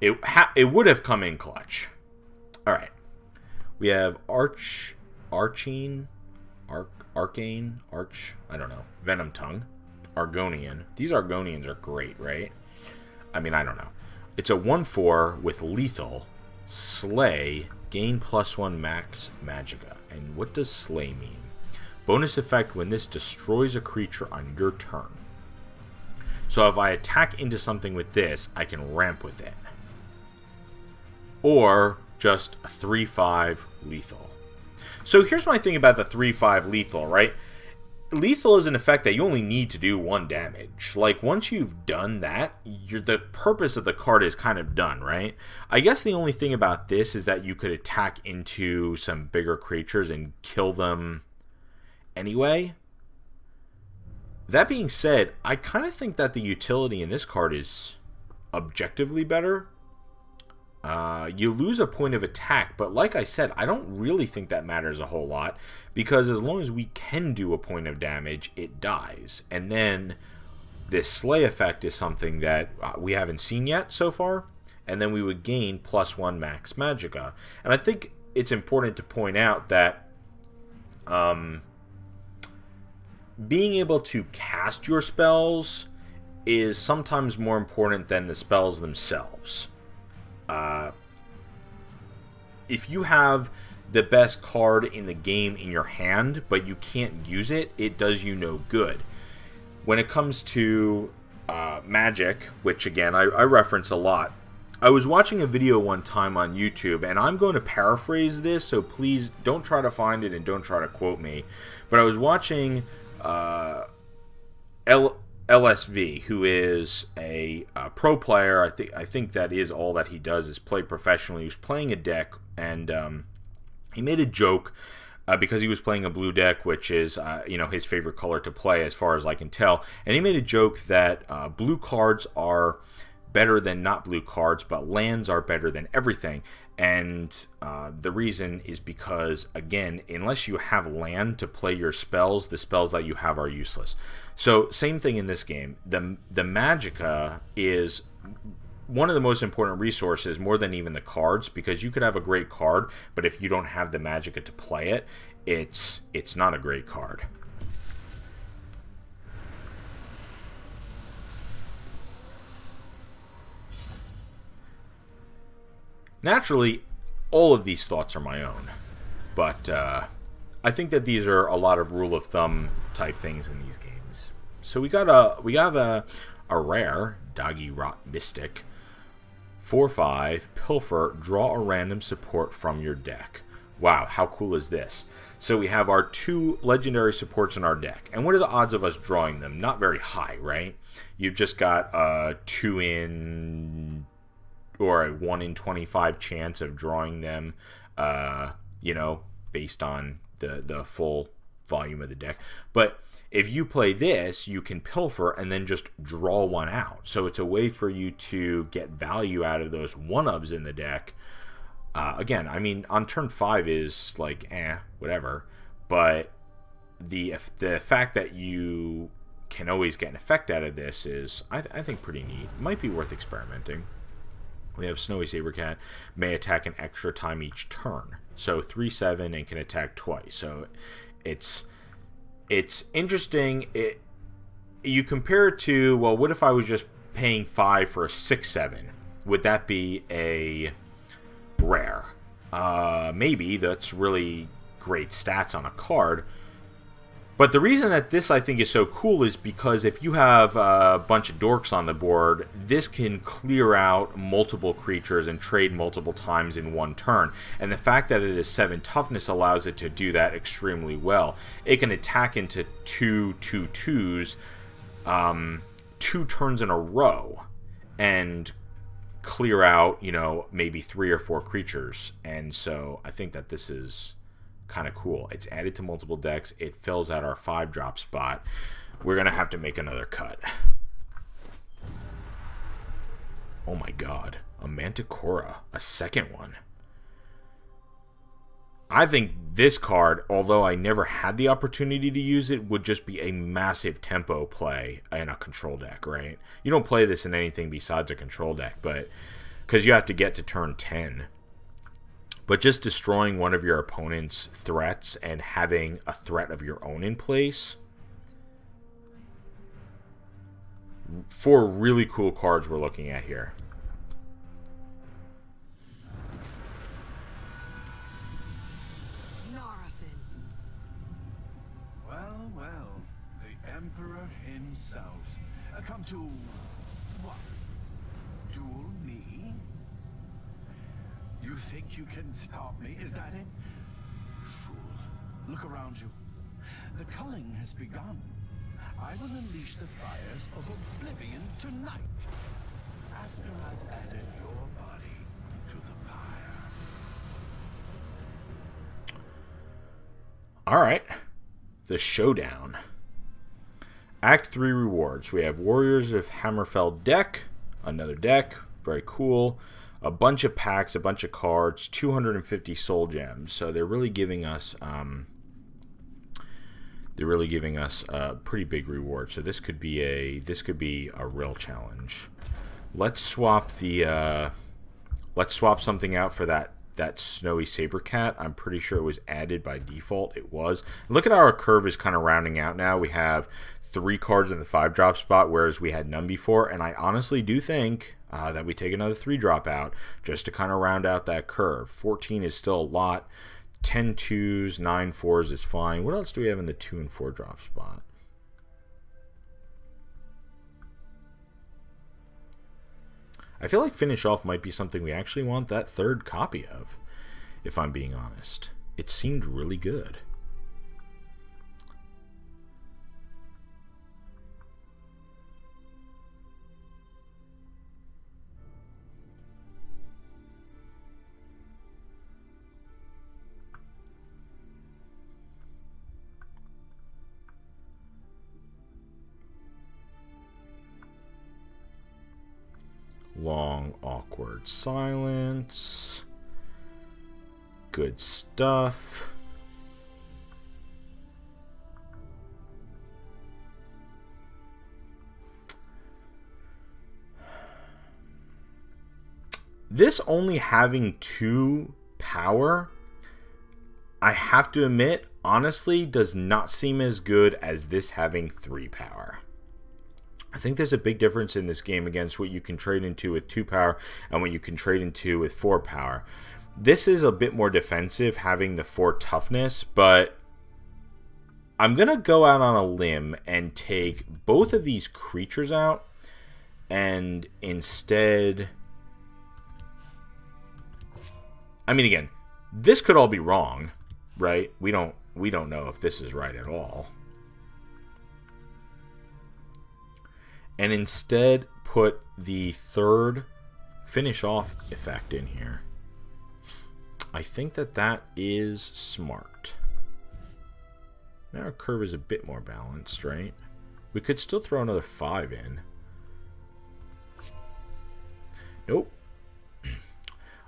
it would have come in clutch. All right. We have Arcane, I don't know. Venom Tongue, Argonian. These Argonians are great, right? I mean, I don't know. It's a 1/4 with lethal, slay, gain +1 max magicka. And what does slay mean? Bonus effect when this destroys a creature on your turn. So if I attack into something with this, I can ramp with it. Or just a 3/5 lethal. So here's my thing about the 3/5 lethal, right? Lethal is an effect that you only need to do 1 damage. Like, once you've done that, the purpose of the card is kind of done, right? I guess the only thing about this is that you could attack into some bigger creatures and kill them anyway. That being said, I kind of think that the utility in this card is objectively better. You lose a point of attack, but like I said, I don't really think that matters a whole lot, because as long as we can do a point of damage, it dies. And then this slay effect is something that we haven't seen yet so far, and then we would gain +1 max magicka. And I think it's important to point out that being able to cast your spells is sometimes more important than the spells themselves. If you have the best card in the game in your hand, but you can't use it, it does you no good. When it comes to magic, which again I reference a lot, I was watching a video one time on YouTube, and I'm going to paraphrase this, so please don't try to find it and don't try to quote me, but I was watching LSV, who is a pro player. I think that is all that he does, is play professionally. He was playing a deck, and he made a joke because he was playing a blue deck, which is his favorite color to play, as far as I can tell. And he made a joke that blue cards are better than not blue cards, but lands are better than everything. And the reason is because, again, unless you have land to play your spells, the spells that you have are useless. So, same thing in this game. The magicka is one of the most important resources, more than even the cards, because you could have a great card, but if you don't have the magicka to play it, it's not a great card. Naturally, all of these thoughts are my own, but I think that these are a lot of rule of thumb type things in these games. So we have a rare Doggy Rot Mystic, 4/5 Pilfer. Draw a random support from your deck. Wow, how cool is this? So we have our 2 legendary supports in our deck, and what are the odds of us drawing them? Not very high, right? You've just got a 2 in or a 1 in 25 chance of drawing them, based on the full volume of the deck. But if you play this, you can Pilfer and then just draw 1 out. So it's a way for you to get value out of those 1-ofs in the deck. Again, I mean, on turn 5 is like, whatever. But the fact that you can always get an effect out of this is, I think, pretty neat. Might be worth experimenting. We have Snowy Sabercat, may attack an extra time each turn. So 3/7 and can attack twice. So it's interesting. You compare it to, well, what if I was just paying 5 for a 6/7? Would that be a rare? Maybe. That's really great stats on a card. But the reason that this, I think, is so cool is because if you have a bunch of dorks on the board, this can clear out multiple creatures and trade multiple times in one turn. And the fact that it is 7 toughness allows it to do that extremely well. It can attack into 2/2/2s 2 turns in a row and clear out, maybe 3 or 4 creatures. And so I think that this is kind of cool. It's added to multiple decks. It fills out our 5-drop spot. We're gonna have to make another cut. Oh my god, a Manticora, a second one. I think this card, although I never had the opportunity to use it, would just be a massive tempo play in a control deck, right? You don't play this in anything besides a control deck, but because you have to get to turn 10. But just destroying one of your opponent's threats and having a threat of your own in place. 4 really cool cards we're looking at here. Well, well, the Emperor himself. Come to what? Duel me? You think you can stop me? Is that it? Fool. Look around you. The culling has begun. I will unleash the fires of oblivion tonight. After I've added your body to the pyre. Alright. The Showdown. Act 3 rewards. We have Warriors of Hammerfell deck. Another deck. Very cool. A bunch of packs, a bunch of cards, 250 soul gems. So they're really giving us a pretty big reward. So this could be a real challenge. Let's swap something out for that Snowy Sabercat. I'm pretty sure it was added by default. It was. Look at how our curve is kind of rounding out now. We have 3 cards in the 5-drop spot, whereas we had none before. And I honestly do think that we take another 3-drop out just to kind of round out that curve. 14 is still a lot. 10 2s, 9 4s is fine. What else do we have in the 2 and 4 drop spot? I feel like Finish Off might be something we actually want that 3rd copy of, if I'm being honest. It seemed really good. Long, awkward silence. Good stuff. This only having 2 power, I have to admit, honestly, does not seem as good as this having 3 power. I think there's a big difference in this game against what you can trade into with 2 power and what you can trade into with 4 power. This is a bit more defensive, having the 4 toughness, but I'm going to go out on a limb and take both of these creatures out and instead... I mean, again, this could all be wrong, right? We don't know if this is right at all. And instead put the 3rd Finish Off effect in here. I think that is smart. Now our curve is a bit more balanced, right? We could still throw another 5 in. Nope.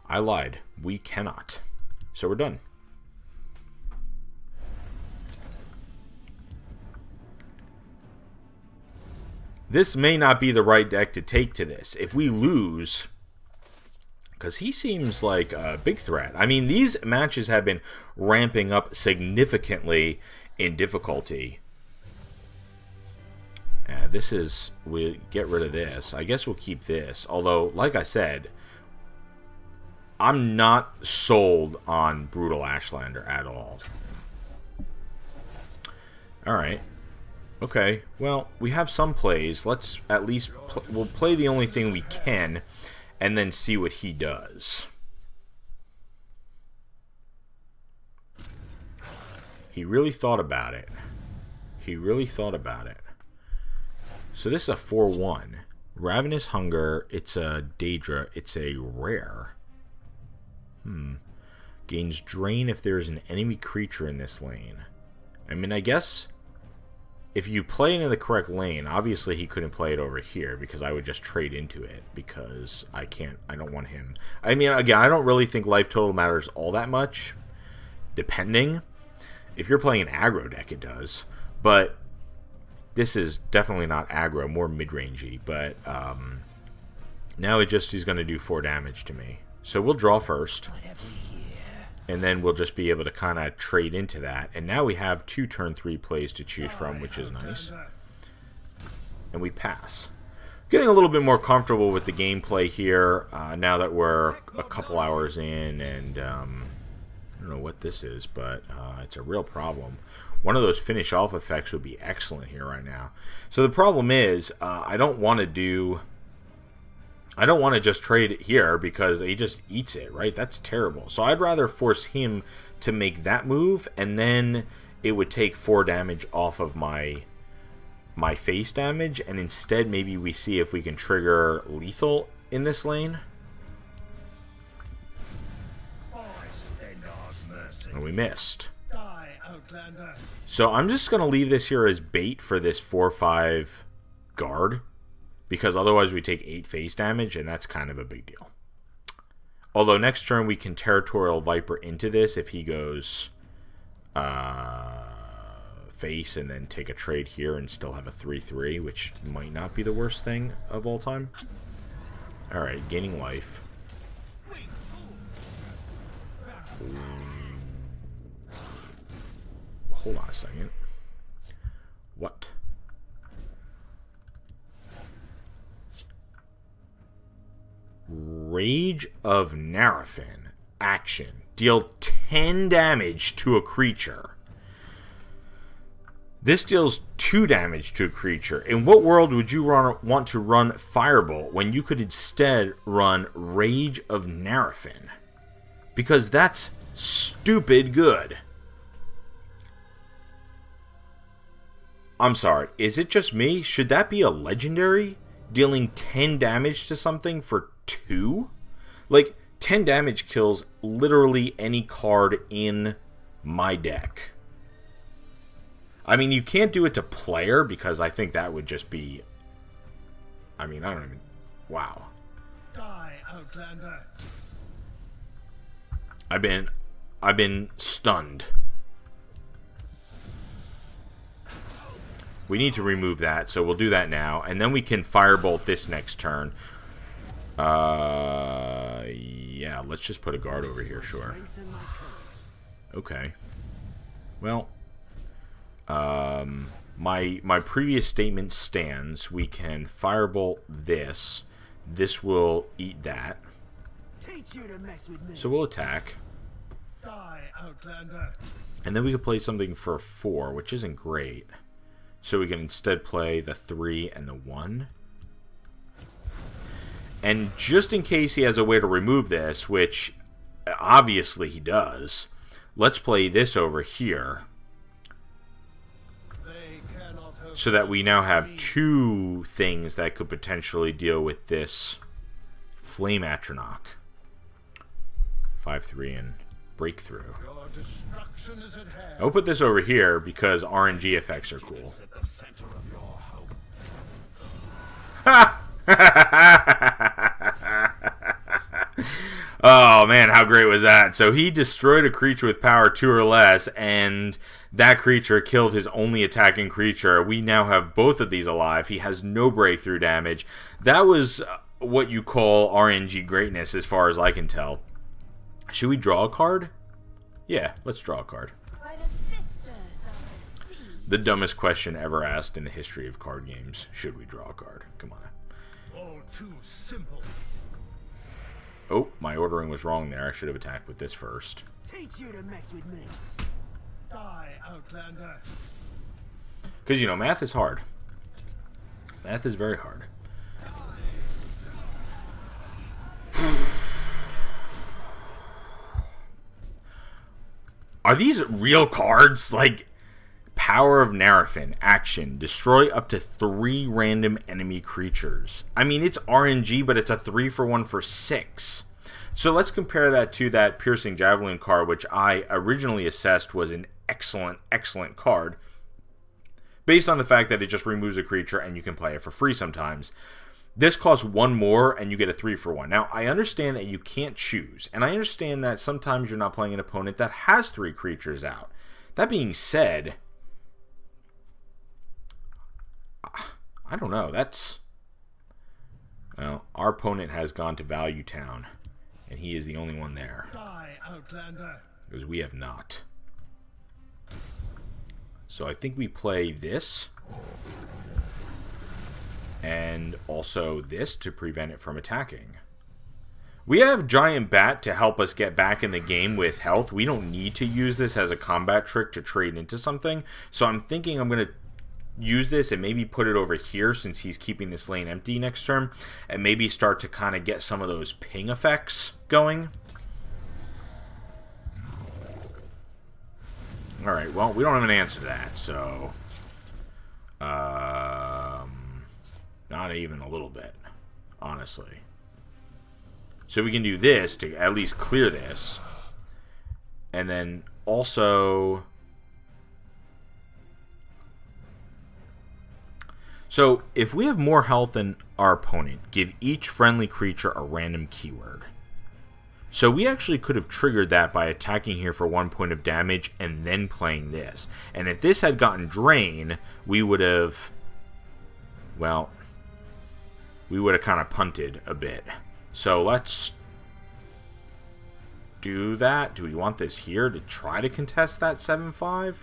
I lied. We cannot. So we're done. This may not be the right deck to take to this. If we lose, because he seems like a big threat. I mean, these matches have been ramping up significantly in difficulty. We get rid of this. I guess we'll keep this. Although, like I said, I'm not sold on Brutal Ashlander at all. Alright. Okay, well, we have some plays. Let's at least... we'll play the only thing we can, and then see what he does. He really thought about it. He really thought about it. So this is a 4-1. Ravenous Hunger, it's a Daedra, it's a rare. Gains Drain if there is an enemy creature in this lane. I mean, I guess... if you play it in the correct lane, obviously he couldn't play it over here because I would just trade into it because I don't want him. I mean, again, I don't really think life total matters all that much, depending. If you're playing an aggro deck, it does. But this is definitely not aggro, more mid-rangey. But now he's going to do 4 damage to me. So we'll draw first. And then we'll just be able to kind of trade into that. And now we have 2 turn 3 plays to choose from, which is nice. And we pass. Getting a little bit more comfortable with the gameplay here now that we're a couple hours in. And I don't know what this is, but it's a real problem. One of those finish off effects would be excellent here right now. So the problem is I don't want to just trade it here because he just eats it, right? That's terrible. So I'd rather force him to make that move, and then it would take 4 damage off of my face damage, and instead maybe we see if we can trigger lethal in this lane. And we missed. So I'm just going to leave this here as bait for this 4/5 guard. Because otherwise we take 8 face damage, and that's kind of a big deal. Although next turn we can Territorial Viper into this if he goes face and then take a trade here and still have a 3/3, which might not be the worst thing of all time. Alright, gaining life. Hold on a second. What? Rage of Narafin. Action. Deal 10 damage to a creature. This deals 2 damage to a creature. In what world would you want to run Firebolt when you could instead run Rage of Narafin? Because that's stupid good. I'm sorry, is it just me? Should that be a legendary? Dealing 10 damage to something for 2? Like, 10 damage kills literally any card in my deck. I mean, you can't do it to player because I think that would just be... I mean, I don't even... Wow. Die, Outlander. I've been stunned. We need to remove that, so we'll do that now. And then we can Firebolt this next turn. Yeah, let's just put a guard over here, sure. Okay. Well, my previous statement stands. We can Firebolt this. This will eat that. So we'll attack. Die, Outlander. And then we can play something for 4, which isn't great. So we can instead play the 3 and the 1. And just in case he has a way to remove this, which obviously he does, let's play this over here. So that we now have 2 things that could potentially deal with this Flame Atronach. 5/3 and Breakthrough. I'll put this over here because RNG effects are cool. Oh man, how great was that? So he destroyed a creature with power 2 or less, and that creature killed his only attacking creature. We now have both of these alive. He has no breakthrough damage. That was what you call RNG greatness as far as I can tell. Should we draw a card? Yeah, let's draw a card. By the sisters of the sea. The dumbest question ever asked in the history of card games. Should we draw a card? Come on. All too simple. Oh, my ordering was wrong there. I should have attacked with this first. Teach you to mess with me. Die, Outlander. Because, you know, math is hard. Math is very hard. Are these real cards? Like, Power of Narafin, action, destroy up to 3 random enemy creatures. I mean, it's RNG, but it's a 3-for-1 for 6. So let's compare that to that Piercing Javelin card, which I originally assessed was an excellent, excellent card, based on the fact that it just removes a creature and you can play it for free sometimes. This costs one more, and you get a 3-for-1. Now, I understand that you can't choose, and I understand that sometimes you're not playing an opponent that has 3 creatures out. That being said, I don't know. That's... Well, our opponent has gone to Value Town, and he is the only one there. Die, Outlander. Because we have not. So I think we play this. And also this to prevent it from attacking. We have Giant Bat to help us get back in the game with health. We don't need to use this as a combat trick to trade into something. So I'm thinking I'm going to use this and maybe put it over here since he's keeping this lane empty next turn, and maybe start to kind of get some of those ping effects going. Alright, well, we don't have an answer to that, so not even a little bit, honestly. So we can do this to at least clear this, and then also... So, if we have more health than our opponent, give each friendly creature a random keyword. So we actually could have triggered that by attacking here for 1 point of damage and then playing this. And if this had gotten Drain, we would have... Well, we would have kind of punted a bit. So let's do that. Do we want this here to try to contest that 7-5?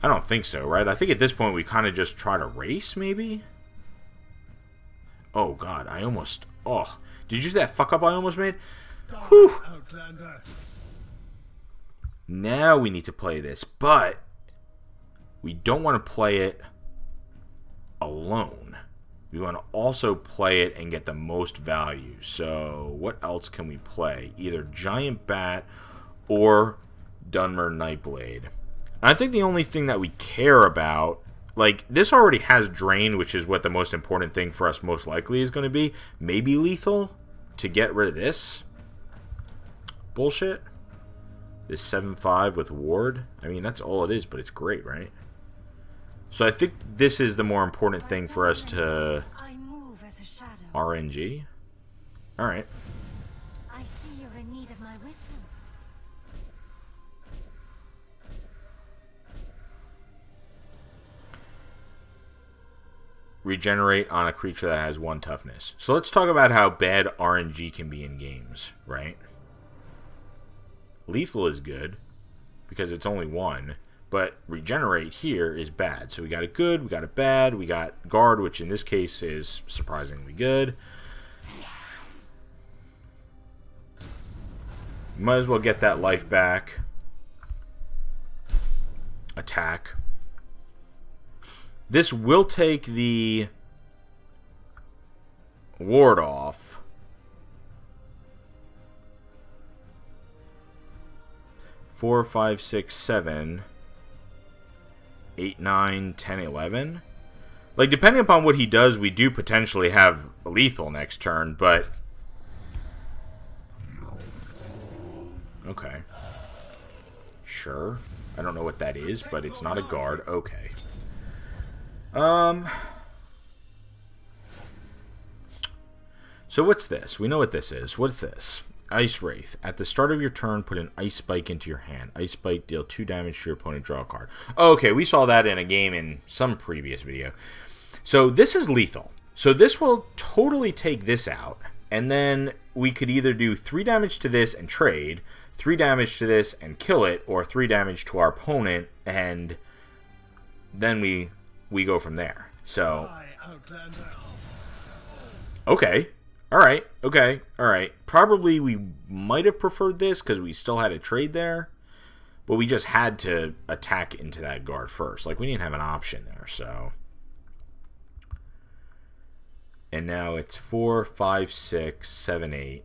I don't think so, right? I think at this point we kind of just try to race, maybe? Oh, God, I almost... Oh, did you see that fuck-up I almost made? Whew! Outlander. Now we need to play this, but we don't want to play it alone. We want to also play it and get the most value. So, what else can we play? Either Giant Bat or Dunmer Nightblade. I think the only thing that we care about, like, this already has Drain, which is what the most important thing for us most likely is going to be. Maybe Lethal to get rid of this bullshit. This 7-5 with Ward. I mean, that's all it is, but it's great, right? So I think this is the more important thing for us to I move as a shadow. RNG. Alright. I see you're in need of my wisdom. Regenerate on a creature that has 1 toughness. So let's talk about how bad RNG can be in games, right? Lethal is good because it's only 1, but regenerate here is bad. So we got a good, we got a bad, we got guard, which in this case is surprisingly good. Might as well get that life back. Attack. This will take the ward off. 4, 5, 6, 7, 8, 9, 10, 11. Like, depending upon what he does, we do potentially have lethal next turn, but... Okay. Sure. I don't know what that is, but it's not a guard. Okay. So what's this? We know what this is. What's this? Ice Wraith. At the start of your turn, put an Ice Spike into your hand. Ice Spike, deal 2 damage to your opponent, draw a card. Okay, we saw that in a game in some previous video. So this is lethal. So this will totally take this out. And then we could either do 3 damage to this and trade, 3 damage to this and kill it, or 3 damage to our opponent, and then we go from there. So, okay. Alright, okay, alright. Probably we might have preferred this because we still had a trade there. But we just had to attack into that guard first. Like, we didn't have an option there, so. And now it's 4, 5, 6, 7, 8,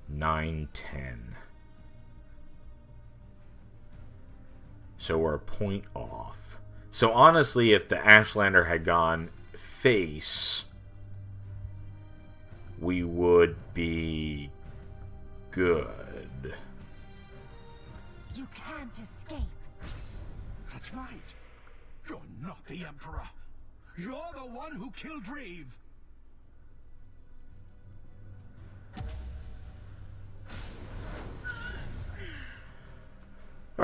9, 10. So we're a point off. So honestly, if the Ashlander had gone face, we would be good. You can't escape. That's right. You're not the Emperor. You're the one who killed Reeve.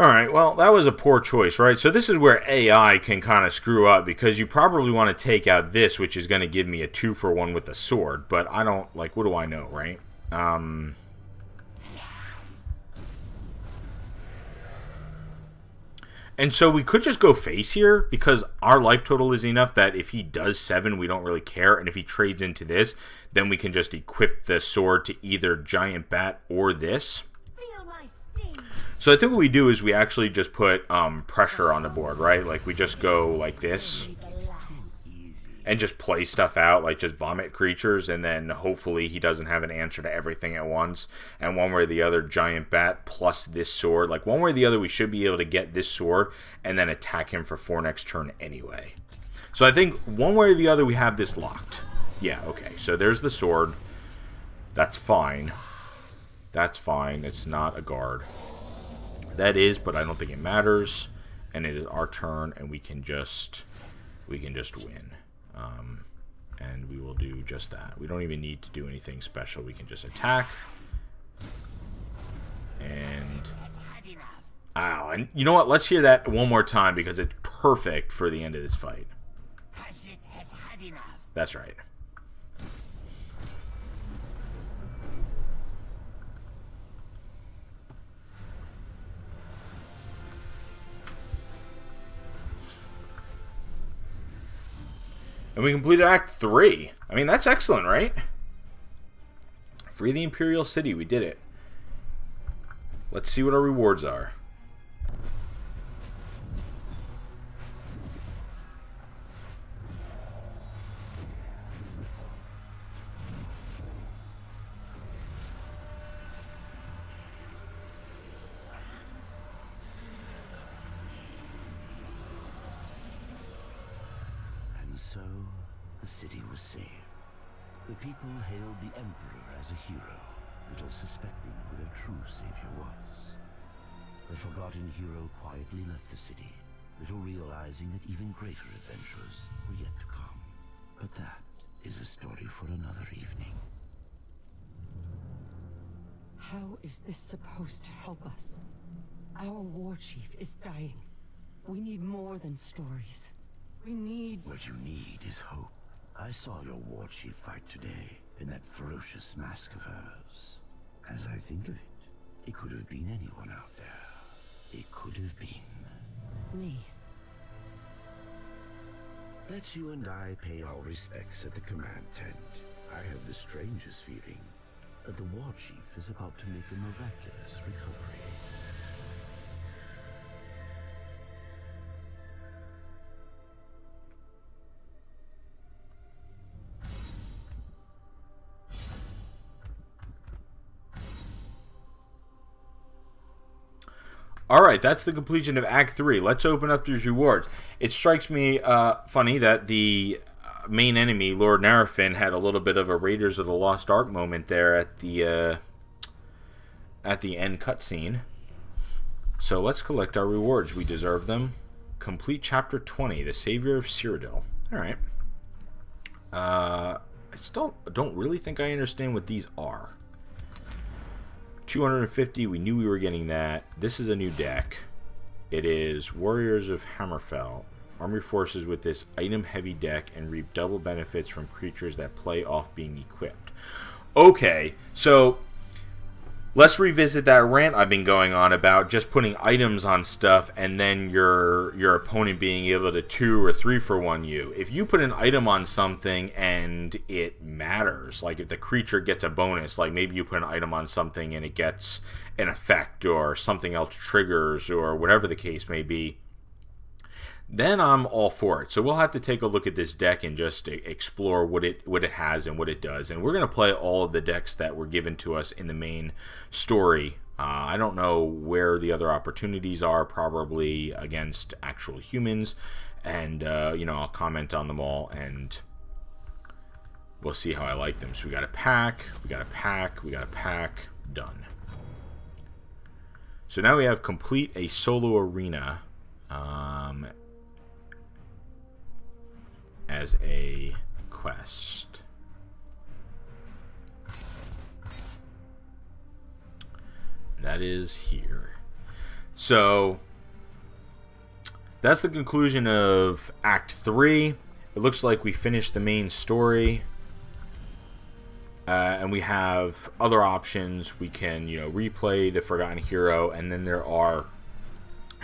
Alright, well, that was a poor choice, right? So this is where AI can kind of screw up, because you probably want to take out this, which is going to give me a 2-for-1 with the sword, but I don't, like, what do I know, right? And so we could just go face here, because our life total is enough that if he does 7, we don't really care, and if he trades into this, then we can just equip the sword to either Giant Bat or this. Feel my sting. So I think what we do is we actually just put pressure on the board, right? Like we just go like this and just play stuff out, like just vomit creatures, and then hopefully he doesn't have an answer to everything at once. And one way or the other, Giant Bat plus this sword, like one way or the other, we should be able to get this sword and then attack him for 4 next turn anyway. So I think one way or the other, we have this locked. Yeah, okay. So there's the sword. That's fine. That's fine. It's not a guard. That is, but I don't think it matters. And it is our turn, and we can just win. And we will do just that. We don't even need to do anything special. We can just attack. And ow, and you know what? Let's hear that one more time, because it's perfect for the end of this fight. That's right. And we completed Act 3. I mean, that's excellent, right? Free the Imperial City. We did it. Let's see what our rewards are. And so, the city was saved. The people hailed the Emperor as a hero, little suspecting who their true savior was. The forgotten hero quietly left the city, little realizing that even greater adventures were yet to come. But that is a story for another evening. How is this supposed to help us? Our war chief is dying. We need more than stories. We need... What you need is hope. I saw your war chief fight today in that ferocious mask of hers. As I think of it, it could have been anyone out there. It could have been... me. Let's you and I pay our respects at the command tent. I have the strangest feeling that the war chief is about to make a miraculous recovery. Alright, that's the completion of Act 3. Let's open up these rewards. It strikes me funny that the main enemy, Lord Narafin, had a little bit of a Raiders of the Lost Ark moment there at the end cutscene. So let's collect our rewards. We deserve them. Complete Chapter 20, The Savior of Cyrodiil. Alright. I still don't really think I understand what these are. 250, we knew we were getting that. This is a new deck. It is Warriors of Hammerfell. Army forces with this item-heavy deck and reap double benefits from creatures that play off being equipped. Okay, so let's revisit that rant I've been going on about just putting items on stuff and then your opponent being able to 2 or 3 for 1 you. If you put an item on something and it matters, like if the creature gets a bonus, like maybe you put an item on something and it gets an effect or something else triggers or whatever the case may be, then I'm all for it. So we'll have to take a look at this deck and just explore what it has and what it does. And we're going to play all of the decks that were given to us in the main story. I don't know where the other opportunities are, probably against actual humans. And, I'll comment on them all and we'll see how I like them. So we got a pack, we got a pack, we got a pack, done. So now we have complete a solo arena. As a quest. That is here. So that's the conclusion of Act 3. It looks like we finished the main story. And we have other options. We can, replay the Forgotten Hero, and then there are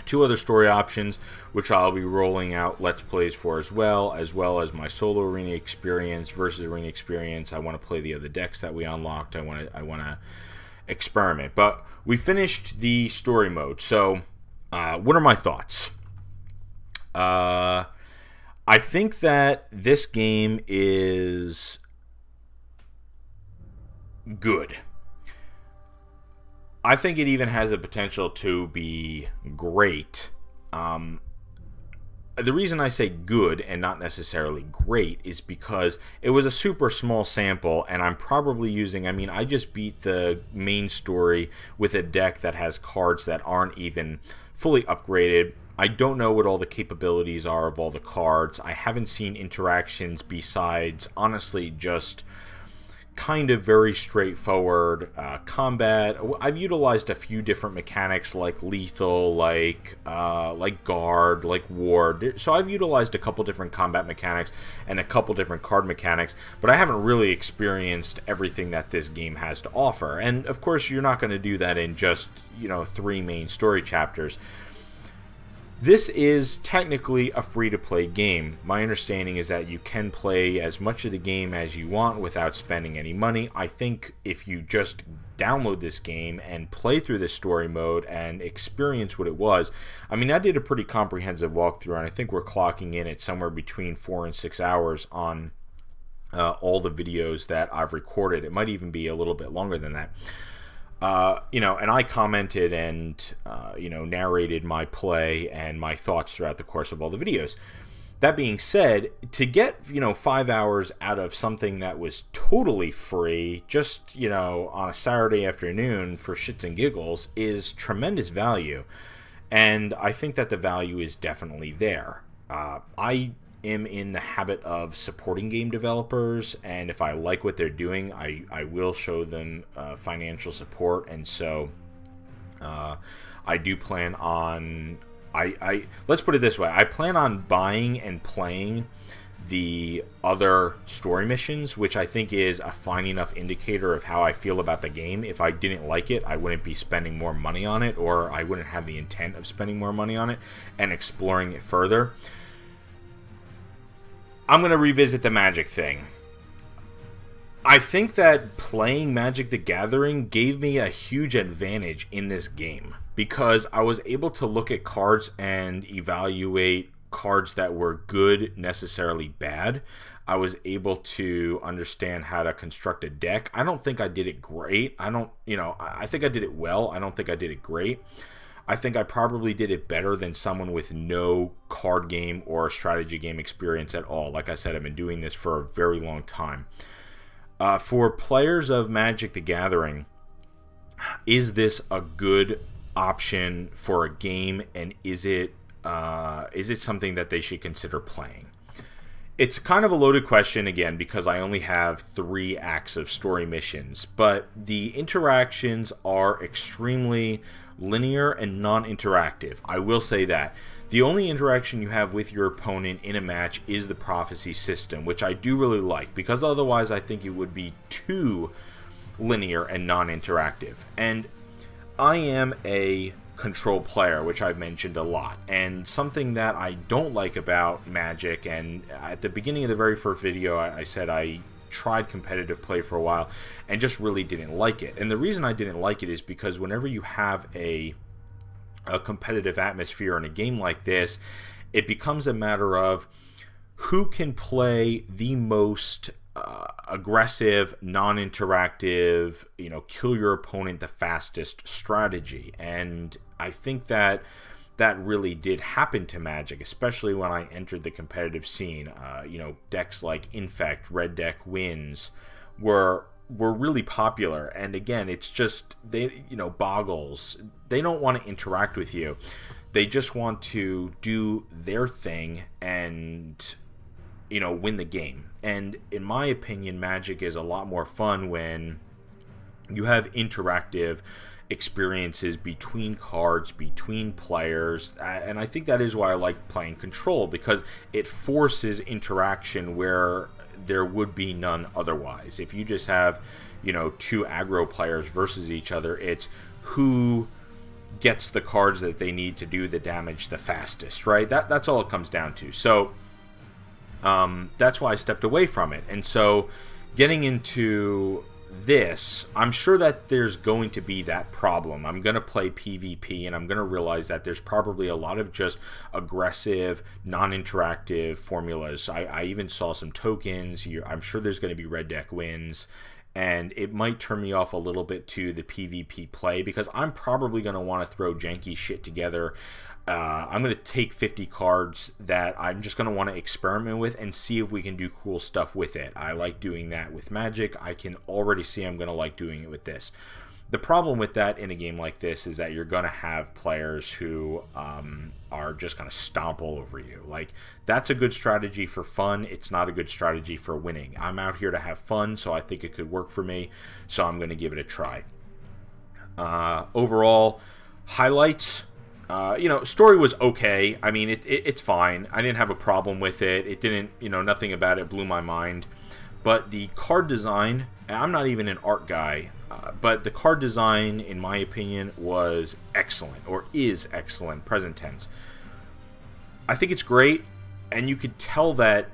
2 other story options, which I'll be rolling out Let's Plays for as well as my solo arena experience versus arena experience. I want to play the other decks that we unlocked. I want to experiment. But we finished the story mode. So, what are my thoughts? I think that this game is good. I think it even has the potential to be great. The reason I say good and not necessarily great is because it was a super small sample, and I'm probably using, I just beat the main story with a deck that has cards that aren't even fully upgraded. I don't know what all the capabilities are of all the cards. I haven't seen interactions besides, honestly, just kind of very straightforward combat. I've utilized a few different mechanics like lethal, like guard, like ward. So I've utilized a couple different combat mechanics and a couple different card mechanics, but I haven't really experienced everything that this game has to offer. And of course, you're not going to do that in just 3 main story chapters. This is technically a free-to-play game. My understanding is that you can play as much of the game as you want without spending any money. I think if you just download this game and play through the story mode and experience what it was, I did a pretty comprehensive walkthrough, and I think we're clocking in at somewhere between 4 and 6 hours on all the videos that I've recorded. It might even be a little bit longer than that. And I commented and, narrated my play and my thoughts throughout the course of all the videos. That being said, to get, 5 hours out of something that was totally free, just, on a Saturday afternoon for shits and giggles, is tremendous value. And I think that the value is definitely there. I am in the habit of supporting game developers, and if I like what they're doing, I will show them financial support. And so I do plan on let's put it this way, I plan on buying and playing the other story missions, which I think is a fine enough indicator of how I feel about the game. If I didn't like it, I wouldn't be spending more money on it, or I wouldn't have the intent of spending more money on it and exploring it further. I'm going to revisit the Magic thing. I think that playing Magic the Gathering gave me a huge advantage in this game, because I was able to look at cards and evaluate cards that were good, necessarily bad. I was able to understand how to construct a deck. I don't think I did it great. I think I did it well. I don't think I did it great. I think I probably did it better than someone with no card game or strategy game experience at all. Like I said, I've been doing this for a very long time. For players of Magic the Gathering, is this a good option for a game, and is it something that they should consider playing? It's kind of a loaded question, again, because I only have 3 acts of story missions, but the interactions are extremely linear and non-interactive. I will say that. The only interaction you have with your opponent in a match is the prophecy system, which I do really like, because otherwise I think it would be too linear and non-interactive. And I am a control player, which I've mentioned a lot, and something that I don't like about Magic, and at the beginning of the very first video I said I tried competitive play for a while and just really didn't like it. And the reason I didn't like it is because whenever you have a competitive atmosphere in a game like this, it becomes a matter of who can play the most aggressive, non-interactive, kill your opponent the fastest strategy. And I think that really did happen to Magic, especially when I entered the competitive scene. Decks like Infect, Red Deck Wins were really popular. And again, it's just Boggles, they don't want to interact with you. They just want to do their thing and win the game. And in my opinion, Magic is a lot more fun when you have interactive experiences between cards, between players, and I think that is why I like playing Control, because it forces interaction where there would be none otherwise. If you just have, you know, two aggro players versus each other, it's who gets the cards that they need to do the damage the fastest, right? That's all it comes down to. So that's why I stepped away from it. And so getting into this, I'm sure that there's going to be that problem. I'm going to play PvP, and I'm going to realize that there's probably a lot of just aggressive, non-interactive formulas. I even saw some tokens. I'm sure there's going to be red deck wins, and it might turn me off a little bit to the PvP play, because I'm probably going to want to throw janky shit together. I'm going to take 50 cards that I'm just going to want to experiment with and see if we can do cool stuff with it. I like doing that with Magic. I can already see I'm going to like doing it with this. The problem with that in a game like this is that you're going to have players who are just going to stomp all over you. Like, that's a good strategy for fun. It's not a good strategy for winning. I'm out here to have fun, so I think it could work for me, so I'm going to give it a try. Overall, highlights... story was okay. I mean, it's fine. I didn't have a problem with it. It didn't, nothing about it blew my mind. But the card design, and I'm not even an art guy, but the card design, in my opinion, was excellent, or is excellent, present tense. I think it's great, and you could tell that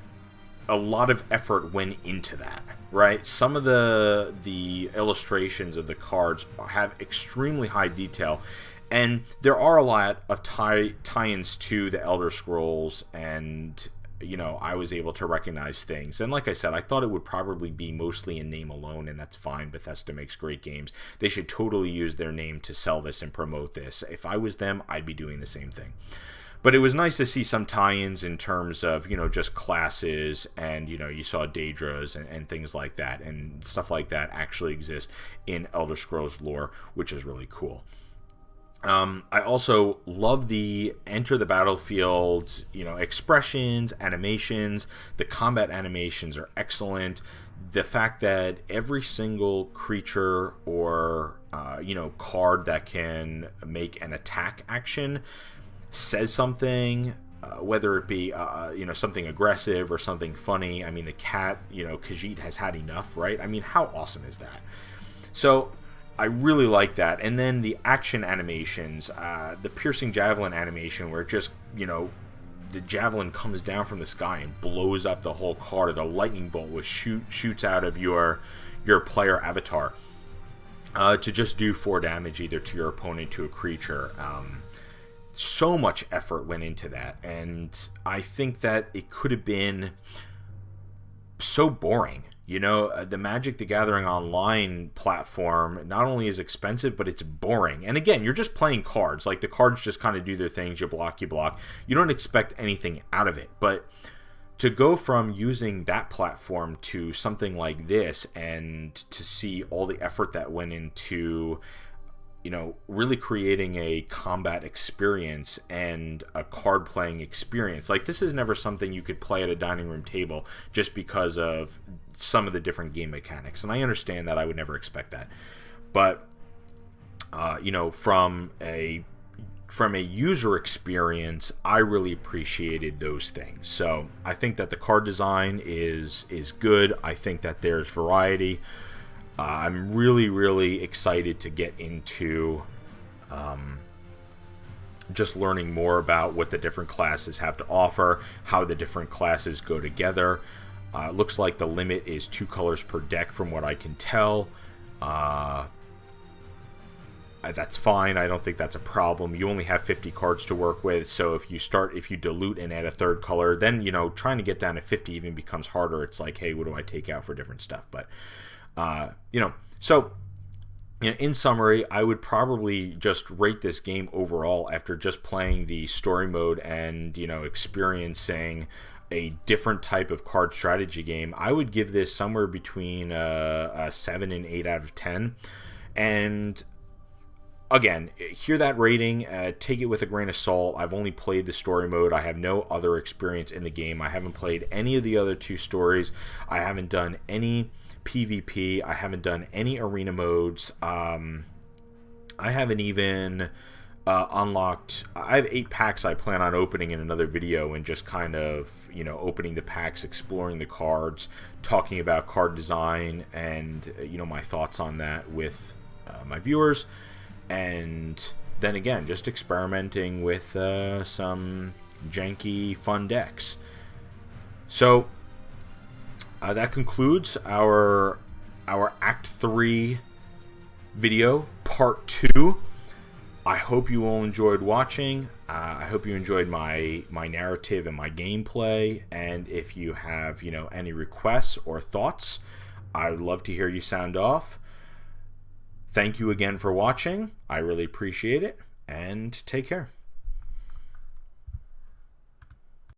a lot of effort went into that, right? Some of the illustrations of the cards have extremely high detail. And there are a lot of tie-ins to the Elder Scrolls, and, I was able to recognize things. And like I said, I thought it would probably be mostly in name alone, and that's fine. Bethesda makes great games. They should totally use their name to sell this and promote this. If I was them, I'd be doing the same thing. But it was nice to see some tie-ins in terms of, just classes, and, you saw Daedras and things like that, and stuff like that actually exist in Elder Scrolls lore, which is really cool. I also love the enter the battlefield, expressions, animations. The combat animations are excellent. The fact that every single creature or, card that can make an attack action says something, whether it be, something aggressive or something funny. I mean, the cat, Khajiit has had enough, right? I mean, how awesome is that? So... I really like that. And then the action animations, the piercing javelin animation where it just, the javelin comes down from the sky and blows up the whole card, or the lightning bolt which shoots out of your player avatar to just do 4 damage either to your opponent, to a creature. So much effort went into that, and I think that it could have been so boring. The Magic the Gathering Online platform not only is expensive, but it's boring. And again, you're just playing cards. Like, the cards just kind of do their things. You block. You don't expect anything out of it. But to go from using that platform to something like this, and to see all the effort that went into, really creating a combat experience and a card playing experience. Like, this is never something you could play at a dining room table just because of some of the different game mechanics, and I understand that. I would never expect that, but from a user experience, I really appreciated those things. So I think that the card design is good. I think that there's variety. I'm really, really excited to get into just learning more about what the different classes have to offer, how the different classes go together. Looks like the limit is 2 colors per deck from what I can tell. That's fine. I don't think that's a problem. You only have 50 cards to work with, so if you dilute and add a 3rd color, then, trying to get down to 50 even becomes harder. It's like, hey, what do I take out for different stuff? But, so... in summary, I would probably just rate this game overall after just playing the story mode and, experiencing a different type of card strategy game. I would give this somewhere between a 7 and 8 out of 10. And again, hear that rating, take it with a grain of salt. I've only played the story mode. I have no other experience in the game. I haven't played any of the other 2 stories. I haven't done any PvP. I haven't done any arena modes. I haven't even unlocked. I have 8 packs I plan on opening in another video, and just kind of, you know, opening the packs, exploring the cards, talking about card design, and, you know, my thoughts on that with my viewers. And then again, just experimenting with some janky, fun decks. So that concludes our Act 3 video, Part 2. I hope you all enjoyed watching. I hope you enjoyed my narrative and my gameplay. And if you have, you know, any requests or thoughts, I would love to hear you sound off. Thank you again for watching. I really appreciate it, and take care.